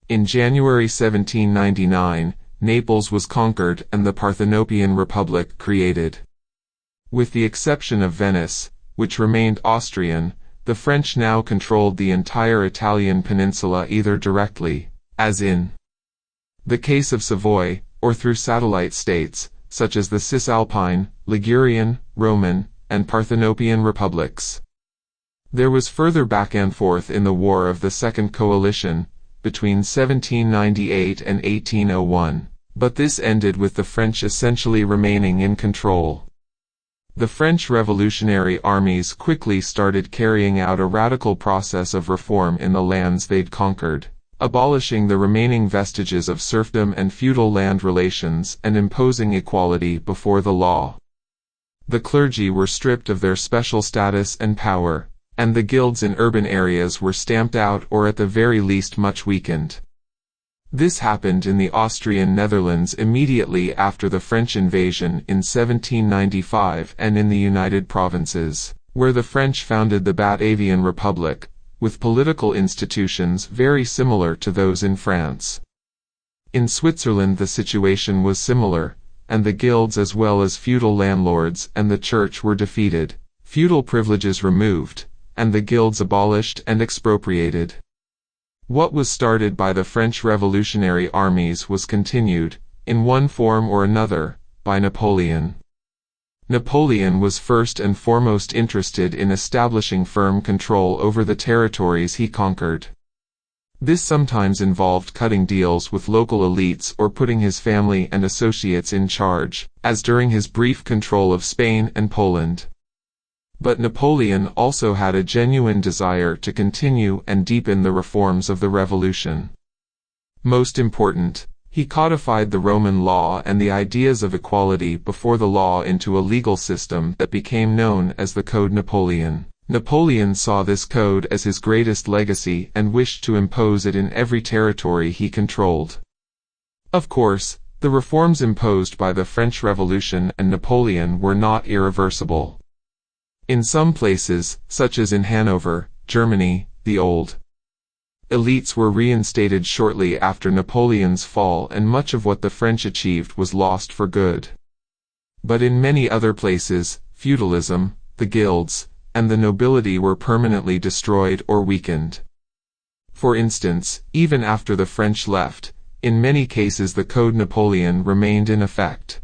In January 1799, Naples was conquered and the Parthenopean Republic created. With the exception of Venice, which remained Austrian, the French now controlled the entire Italian peninsula either directly, as in the case of Savoy, or through satellite states, such as the Cisalpine, Ligurian, Roman, and Parthenopean republics. There was further back and forth in the War of the Second Coalition, between 1798 and 1801, but this ended with the French essentially remaining in control. The French revolutionary armies quickly started carrying out a radical process of reform in the lands they'd conquered, abolishing the remaining vestiges of serfdom and feudal land relations and imposing equality before the law. The clergy were stripped of their special status and power, and the guilds in urban areas were stamped out or at the very least much weakened. This happened in the Austrian Netherlands immediately after the French invasion in 1795 and in the United Provinces, where the French founded the Batavian Republic, with political institutions very similar to those in France. In Switzerland the situation was similar, and the guilds as well as feudal landlords and the church were defeated, feudal privileges removed, and the guilds abolished and expropriated. What was started by the French revolutionary armies was continued, in one form or another, by Napoleon. Napoleon was first and foremost interested in establishing firm control over the territories he conquered. This sometimes involved cutting deals with local elites or putting his family and associates in charge, as during his brief control of Spain and Poland. But Napoleon also had a genuine desire to continue and deepen the reforms of the revolution. Most important, he codified the Roman law and the ideas of equality before the law into a legal system that became known as the Code Napoleon. Napoleon saw this code as his greatest legacy and wished to impose it in every territory he controlled. Of course, the reforms imposed by the French Revolution and Napoleon were not irreversible. In some places, such as in Hanover, Germany, the old elites were reinstated shortly after Napoleon's fall and much of what the French achieved was lost for good. But in many other places, feudalism, the guilds, and the nobility were permanently destroyed or weakened. For instance, even after the French left, In many cases the Code Napoleon remained in effect.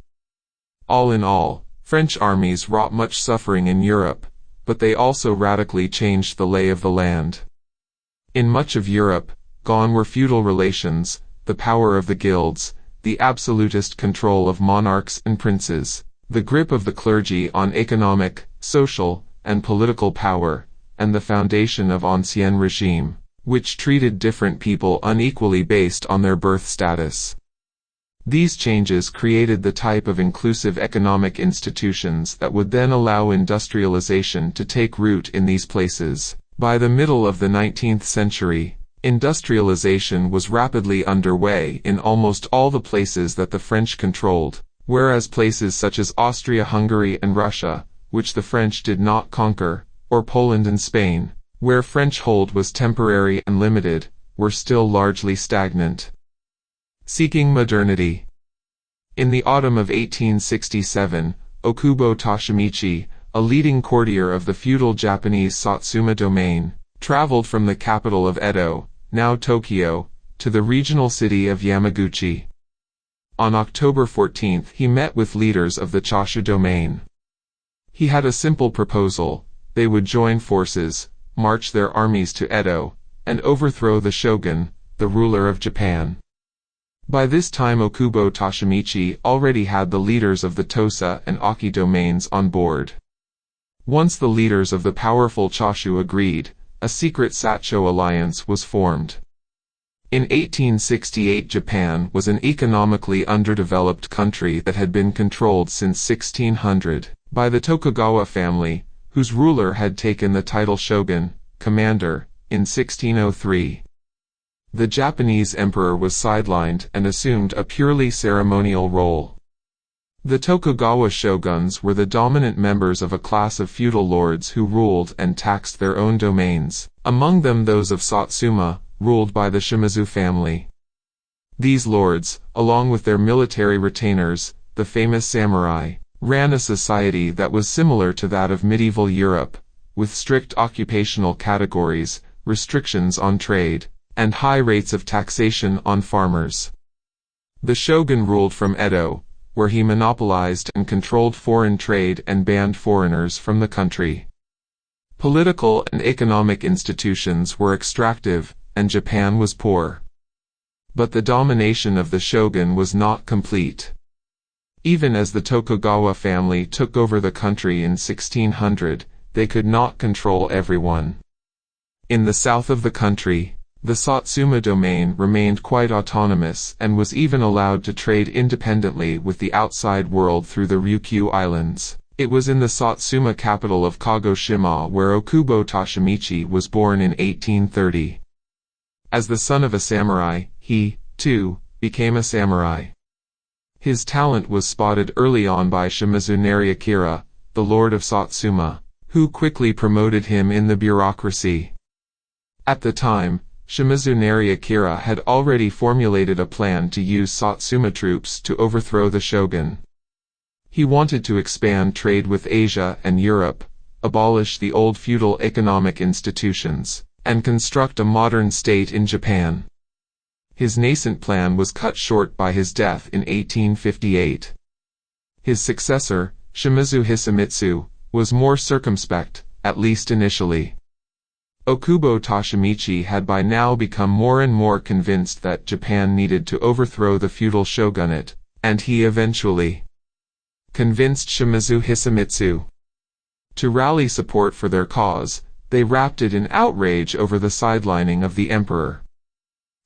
All in all, French armies wrought much suffering in Europe, but they also radically changed the lay of the land. In much of Europe, gone were feudal relations, the power of the guilds, the absolutist control of monarchs and princes, the grip of the clergy on economic, social, and political power, and the foundation of ancien regime, which treated different people unequally based on their birth status. These changes created the type of inclusive economic institutions that would then allow industrialization to take root in these places. By the middle of the 19th century, industrialization was rapidly underway in almost all the places that the French controlled, whereas places such as Austria-Hungary and Russia, which the French did not conquer, or Poland and Spain, where French hold was temporary and limited, were still largely stagnant. Seeking modernity. In the autumn of 1867, Okubo Toshimichi, a leading courtier of the feudal Japanese Satsuma domain, traveled from the capital of Edo, now Tokyo, to the regional city of Yamaguchi. On October 14 he met with leaders of the Choshu domain. He had a simple proposal: they would join forces, march their armies to Edo, and overthrow the shogun, the ruler of Japan. By this time Okubo Toshimichi already had the leaders of the Tosa and Aki domains on board. Once the leaders of the powerful Choshu agreed, a secret Sacho alliance was formed. In 1868 Japan was an economically underdeveloped country that had been controlled since 1600 by the Tokugawa family, whose ruler had taken the title shogun, commander, in 1603. The Japanese emperor was sidelined and assumed a purely ceremonial role. The Tokugawa shoguns were the dominant members of a class of feudal lords who ruled and taxed their own domains, among them those of Satsuma, ruled by the Shimazu family. These lords, along with their military retainers, the famous samurai, ran a society that was similar to that of medieval Europe, with strict occupational categories, restrictions on trade, and high rates of taxation on farmers. The shogun ruled from Edo, where he monopolized and controlled foreign trade and banned foreigners from the country. Political and economic institutions were extractive, and Japan was poor. But the domination of the shogun was not complete. Even as the Tokugawa family took over the country in 1600, they could not control everyone. In the south of the country, the Satsuma domain remained quite autonomous and was even allowed to trade independently with the outside world through the Ryukyu Islands. It was in the Satsuma capital of Kagoshima where Okubo Toshimichi was born in 1830. As the son of a samurai, he, too, became a samurai. His talent was spotted early on by Shimazu Nariakira, the lord of Satsuma, who quickly promoted him in the bureaucracy. At the time, Shimazu Nariakira had already formulated a plan to use Satsuma troops to overthrow the shogun. He wanted to expand trade with Asia and Europe, abolish the old feudal economic institutions, and construct a modern state in Japan. His nascent plan was cut short by his death in 1858. His successor, Shimazu Hisamitsu, was more circumspect, at least initially. Okubo Toshimichi had by now become more and more convinced that Japan needed to overthrow the feudal shogunate, and he eventually convinced Shimazu Hisamitsu to rally support for their cause. They wrapped it in outrage over the sidelining of the emperor.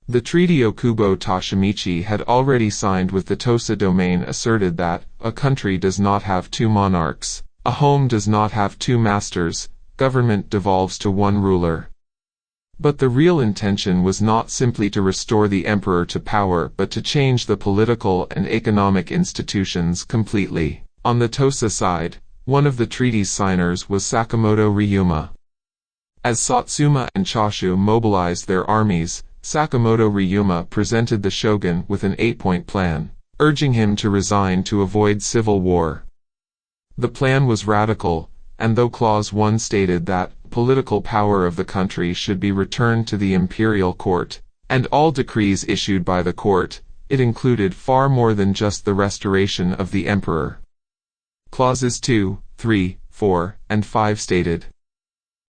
The treaty Okubo Toshimichi had already signed with the Tosa domain asserted that a country does not have two monarchs, a home does not have two masters, government devolves to one ruler. But the real intention was not simply to restore the emperor to power but to change the political and economic institutions completely. On the Tosa side, one of the treaty's signers was Sakamoto Ryuma. As Satsuma and Choshu mobilized their armies, Sakamoto Ryuma presented the shogun with an 8-point plan, urging him to resign to avoid civil war. The plan was radical, and though Clause 1 stated that political power of the country should be returned to the imperial court, and all decrees issued by the court. It included far more than just the restoration of the emperor. Clauses 2, 3, 4, and 5 stated: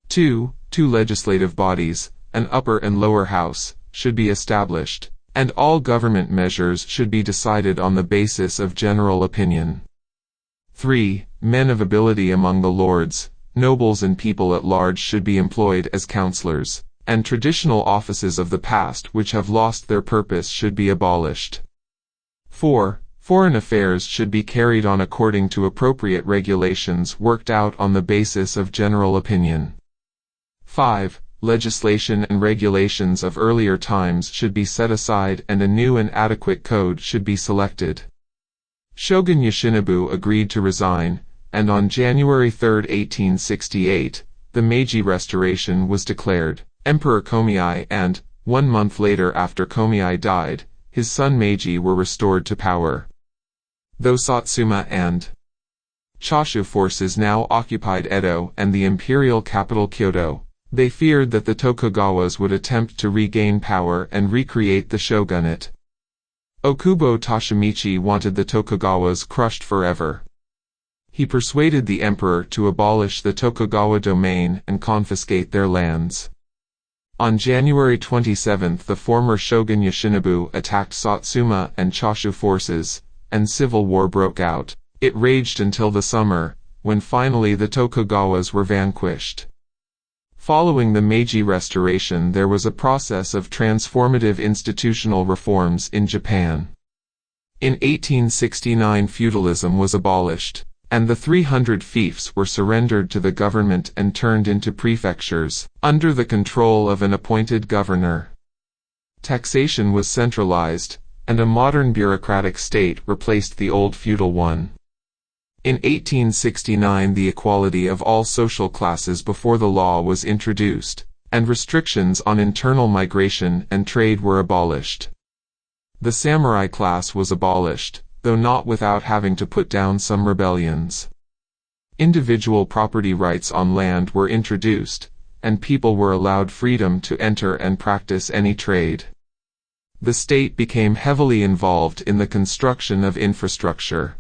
2. Two legislative bodies, an upper and lower house, should be established, and all government measures should be decided on the basis of general opinion. 3. Men of ability among the lords, nobles and people at large should be employed as counselors, and traditional offices of the past which have lost their purpose should be abolished. 4. Foreign affairs should be carried on according to appropriate regulations worked out on the basis of general opinion. 5. Legislation and regulations of earlier times should be set aside and a new and adequate code should be selected. Shogun Yoshinobu agreed to resign, and on January 3, 1868, the Meiji Restoration was declared. Emperor Komeei and, 1 month later after Komeei died, his son Meiji were restored to power. Though Satsuma and Choshu forces now occupied Edo and the imperial capital Kyoto, they feared that the Tokugawas would attempt to regain power and recreate the shogunate. Okubo Toshimichi wanted the Tokugawas crushed forever. He persuaded the emperor to abolish the Tokugawa domain and confiscate their lands. On January 27 the former shogun Yoshinobu attacked Satsuma and Choshu forces, and civil war broke out. It raged until the summer, when finally the Tokugawas were vanquished. Following the Meiji Restoration there was a process of transformative institutional reforms in Japan. In 1869 feudalism was abolished, and the 300 fiefs were surrendered to the government and turned into prefectures, under the control of an appointed governor. Taxation was centralized, and a modern bureaucratic state replaced the old feudal one. In 1869 the equality of all social classes before the law was introduced, and restrictions on internal migration and trade were abolished. The samurai class was abolished, though not without having to put down some rebellions. Individual property rights on land were introduced, and people were allowed freedom to enter and practice any trade. The state became heavily involved in the construction of infrastructure.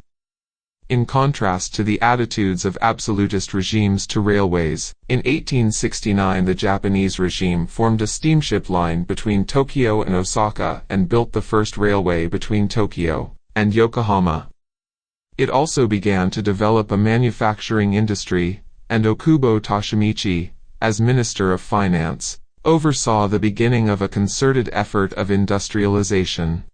In contrast to the attitudes of absolutist regimes to railways, in 1869 the Japanese regime formed a steamship line between Tokyo and Osaka and built the first railway between Tokyo and Yokohama. It also began to develop a manufacturing industry, and Okubo Toshimichi, as Minister of Finance, oversaw the beginning of a concerted effort of industrialization.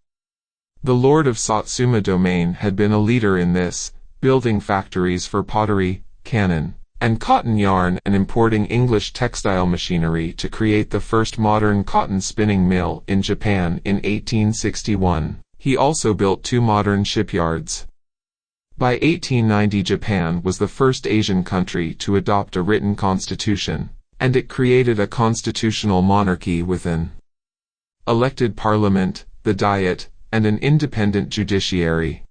The Lord of Satsuma domain had been a leader in this, building factories for pottery, cannon, and cotton yarn and importing English textile machinery to create the first modern cotton spinning mill in Japan in 1861. He also built 2 modern shipyards. By 1890 Japan was the first Asian country to adopt a written constitution, and it created a constitutional monarchy with an elected parliament, the Diet, and an independent judiciary.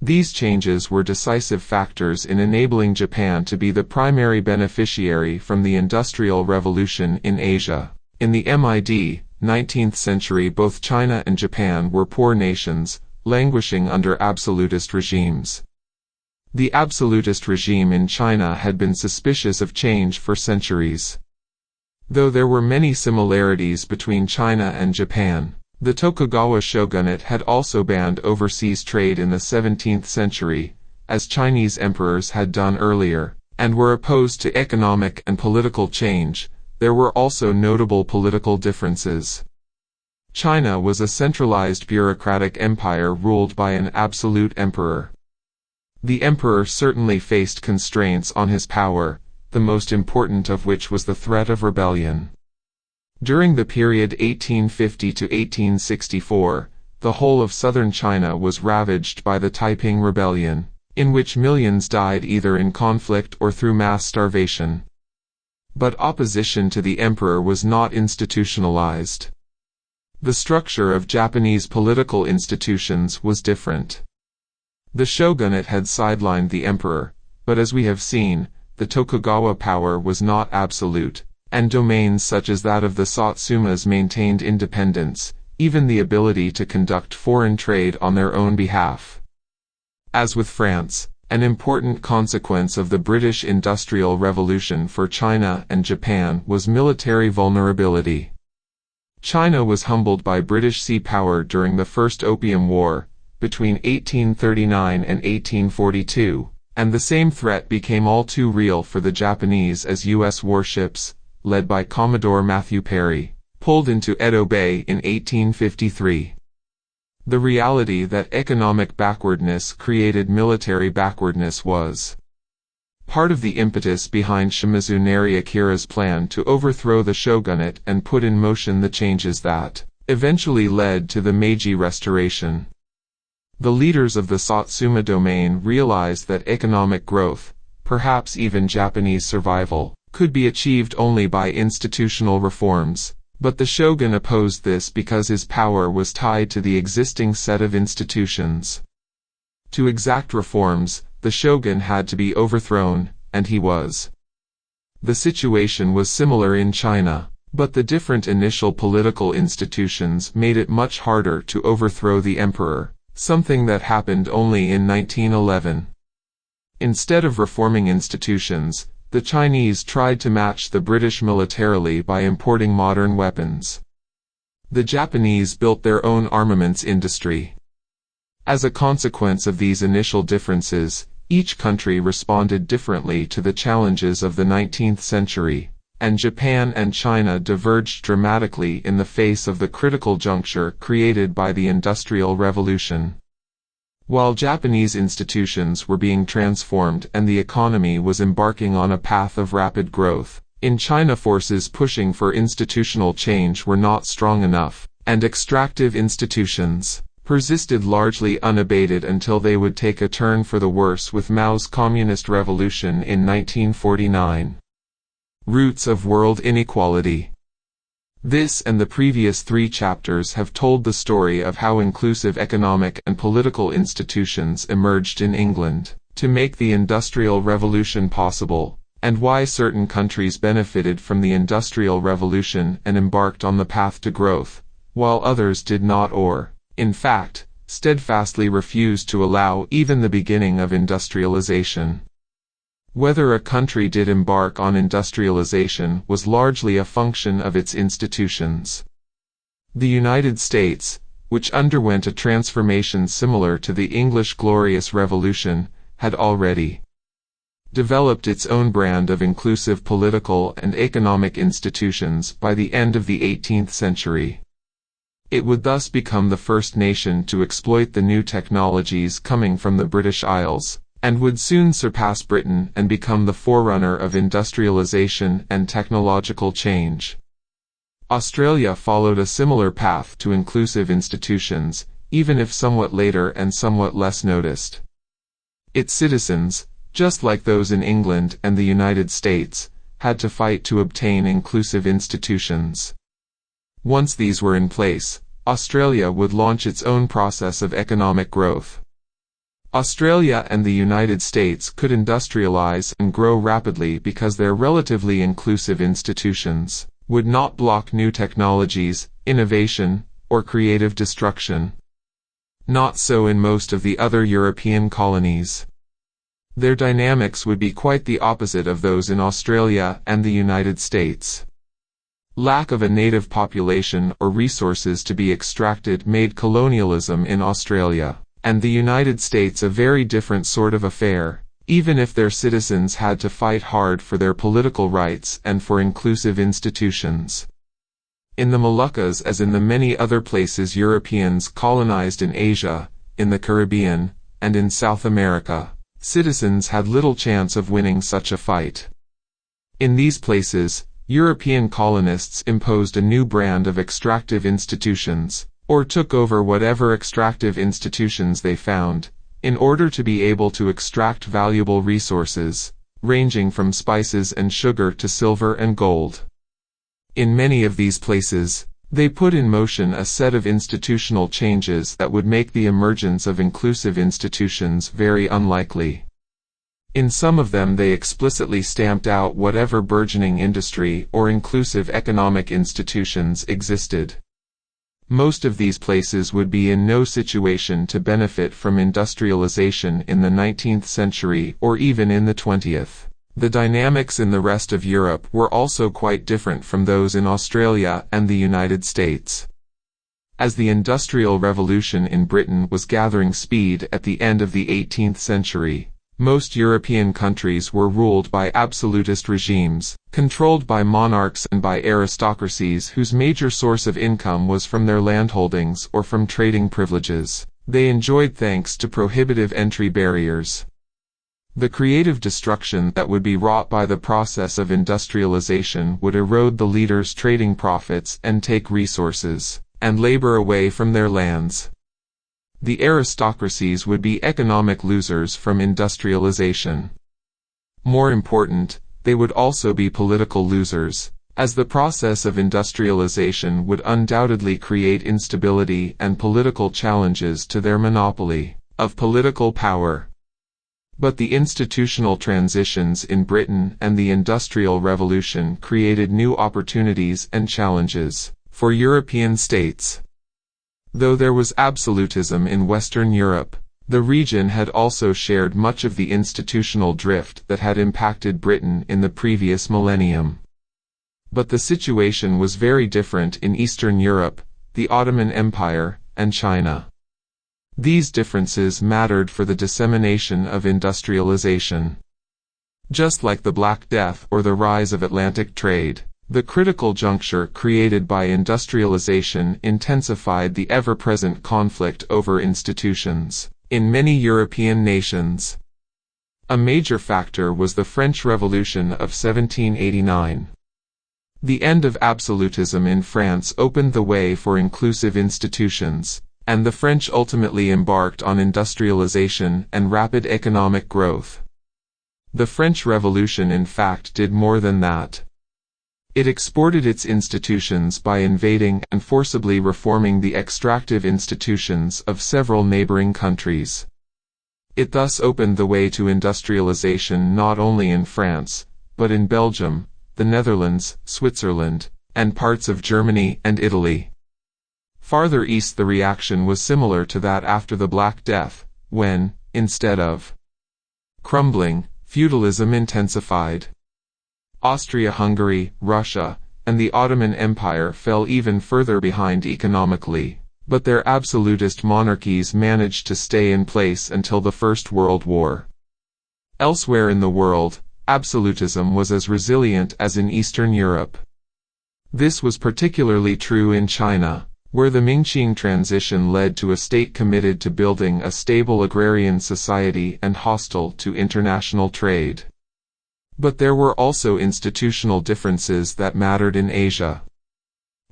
These changes were decisive factors in enabling Japan to be the primary beneficiary from the Industrial Revolution in Asia. In the mid-19th century both China and Japan were poor nations, languishing under absolutist regimes. The absolutist regime in China had been suspicious of change for centuries. Though there were many similarities between China and Japan, the Tokugawa shogunate had also banned overseas trade in the 17th century, as Chinese emperors had done earlier, and were opposed to economic and political change. There were also notable political differences. China was a centralized bureaucratic empire ruled by an absolute emperor. The emperor certainly faced constraints on his power, the most important of which was the threat of rebellion. During the period 1850 to 1864, the whole of southern China was ravaged by the Taiping Rebellion, in which millions died either in conflict or through mass starvation. But opposition to the emperor was not institutionalized. The structure of Japanese political institutions was different. The shogunate had sidelined the emperor, but as we have seen, the Tokugawa power was not absolute, and domains such as that of the Satsumas maintained independence, even the ability to conduct foreign trade on their own behalf. As with France, an important consequence of the British Industrial Revolution for China and Japan was military vulnerability. China was humbled by British sea power during the First Opium War, between 1839 and 1842, and the same threat became all too real for the Japanese as U.S. warships, led by Commodore Matthew Perry, pulled into Edo Bay in 1853. The reality that economic backwardness created military backwardness was part of the impetus behind Shimizu Nariakira's plan to overthrow the shogunate and put in motion the changes that eventually led to the Meiji Restoration. The leaders of the Satsuma domain realized that economic growth, perhaps even Japanese survival, could be achieved only by institutional reforms, but the shogun opposed this because his power was tied to the existing set of institutions. To exact reforms, the shogun had to be overthrown, and he was. The situation was similar in China, but the different initial political institutions made it much harder to overthrow the emperor, something that happened only in 1911. Instead of reforming institutions, the Chinese tried to match the British militarily by importing modern weapons. The Japanese built their own armaments industry. As a consequence of these initial differences, each country responded differently to the challenges of the 19th century, and Japan and China diverged dramatically in the face of the critical juncture created by the Industrial Revolution. While Japanese institutions were being transformed and the economy was embarking on a path of rapid growth, in China forces pushing for institutional change were not strong enough, and extractive institutions persisted largely unabated until they would take a turn for the worse with Mao's Communist Revolution in 1949. Roots of world inequality. This and the previous 3 chapters have told the story of how inclusive economic and political institutions emerged in England to make the Industrial Revolution possible, and why certain countries benefited from the Industrial Revolution and embarked on the path to growth, while others did not or, in fact, steadfastly refused to allow even the beginning of industrialization. Whether a country did embark on industrialization was largely a function of its institutions. The United States, which underwent a transformation similar to the English Glorious Revolution, had already developed its own brand of inclusive political and economic institutions by the end of the 18th century. It would thus become the first nation to exploit the new technologies coming from the British Isles, and would soon surpass Britain and become the forerunner of industrialization and technological change. Australia followed a similar path to inclusive institutions, even if somewhat later and somewhat less noticed. Its citizens, just like those in England and the United States, had to fight to obtain inclusive institutions. Once these were in place, Australia would launch its own process of economic growth. Australia and the United States could industrialize and grow rapidly because their relatively inclusive institutions would not block new technologies, innovation, or creative destruction. Not so in most of the other European colonies. Their dynamics would be quite the opposite of those in Australia and the United States. Lack of a native population or resources to be extracted made colonialism in Australia and the United States a very different sort of affair, even if their citizens had to fight hard for their political rights and for inclusive institutions. In the Moluccas as in the many other places Europeans colonized in Asia, in the Caribbean, and in South America, citizens had little chance of winning such a fight. In these places, European colonists imposed a new brand of extractive institutions, or took over whatever extractive institutions they found, in order to be able to extract valuable resources, ranging from spices and sugar to silver and gold. In many of these places, they put in motion a set of institutional changes that would make the emergence of inclusive institutions very unlikely. In some of them they explicitly stamped out whatever burgeoning industry or inclusive economic institutions existed. Most of these places would be in no situation to benefit from industrialization in the 19th century or even in the 20th. The dynamics in the rest of Europe were also quite different from those in Australia and the United States. As the Industrial Revolution in Britain was gathering speed at the end of the 18th century, most European countries were ruled by absolutist regimes, controlled by monarchs and by aristocracies whose major source of income was from their landholdings or from trading privileges they enjoyed thanks to prohibitive entry barriers. The creative destruction that would be wrought by the process of industrialization would erode the leaders' trading profits and take resources and labor away from their lands. The aristocracies would be economic losers from industrialization. More important, they would also be political losers, as the process of industrialization would undoubtedly create instability and political challenges to their monopoly of political power. But the institutional transitions in Britain and the Industrial Revolution created new opportunities and challenges for European states. Though there was absolutism in Western Europe, the region had also shared much of the institutional drift that had impacted Britain in the previous millennium. But the situation was very different in Eastern Europe, the Ottoman Empire, and China. These differences mattered for the dissemination of industrialization. Just like the Black Death or the rise of Atlantic trade, the critical juncture created by industrialization intensified the ever-present conflict over institutions in many European nations. A major factor was the French Revolution of 1789. The end of absolutism in France opened the way for inclusive institutions, and the French ultimately embarked on industrialization and rapid economic growth. The French Revolution in fact did more than that. It exported its institutions by invading and forcibly reforming the extractive institutions of several neighboring countries. It thus opened the way to industrialization not only in France, but in Belgium, the Netherlands, Switzerland, and parts of Germany and Italy. Farther east the reaction was similar to that after the Black Death, when, instead of crumbling, feudalism intensified. Austria-Hungary, Russia, and the Ottoman Empire fell even further behind economically, but their absolutist monarchies managed to stay in place until the First World War. Elsewhere in the world, absolutism was as resilient as in Eastern Europe. This was particularly true in China, where the Mingqing transition led to a state committed to building a stable agrarian society and hostile to international trade. But there were also institutional differences that mattered in Asia.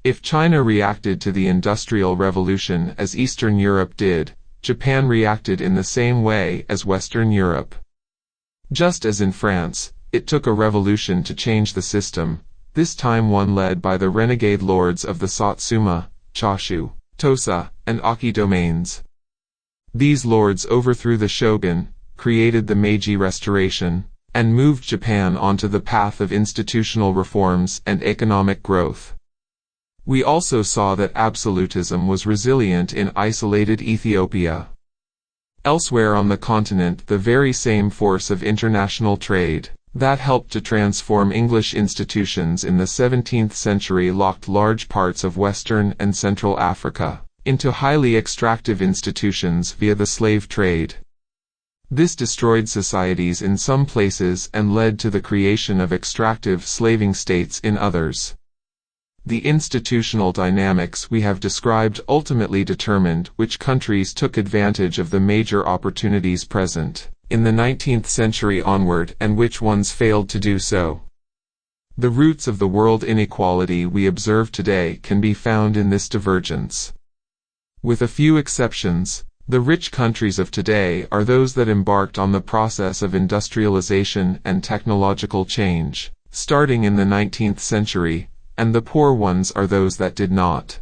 If China reacted to the Industrial Revolution as Eastern Europe did, Japan reacted in the same way as Western Europe. Just as in France, it took a revolution to change the system, this time one led by the renegade lords of the Satsuma, Choshu, Tosa, and Aki domains. These lords overthrew the shogun, created the Meiji Restoration, and moved Japan onto the path of institutional reforms and economic growth. We also saw that absolutism was resilient in isolated Ethiopia. Elsewhere on the continent, the very same force of international trade that helped to transform English institutions in the 17th century locked large parts of Western and Central Africa into highly extractive institutions via the slave trade. This destroyed societies in some places and led to the creation of extractive slaving states in others. The institutional dynamics we have described ultimately determined which countries took advantage of the major opportunities present in the 19th century onward and which ones failed to do so. The roots of the world inequality we observe today can be found in this divergence. With a few exceptions, the rich countries of today are those that embarked on the process of industrialization and technological change, starting in the 19th century, and the poor ones are those that did not.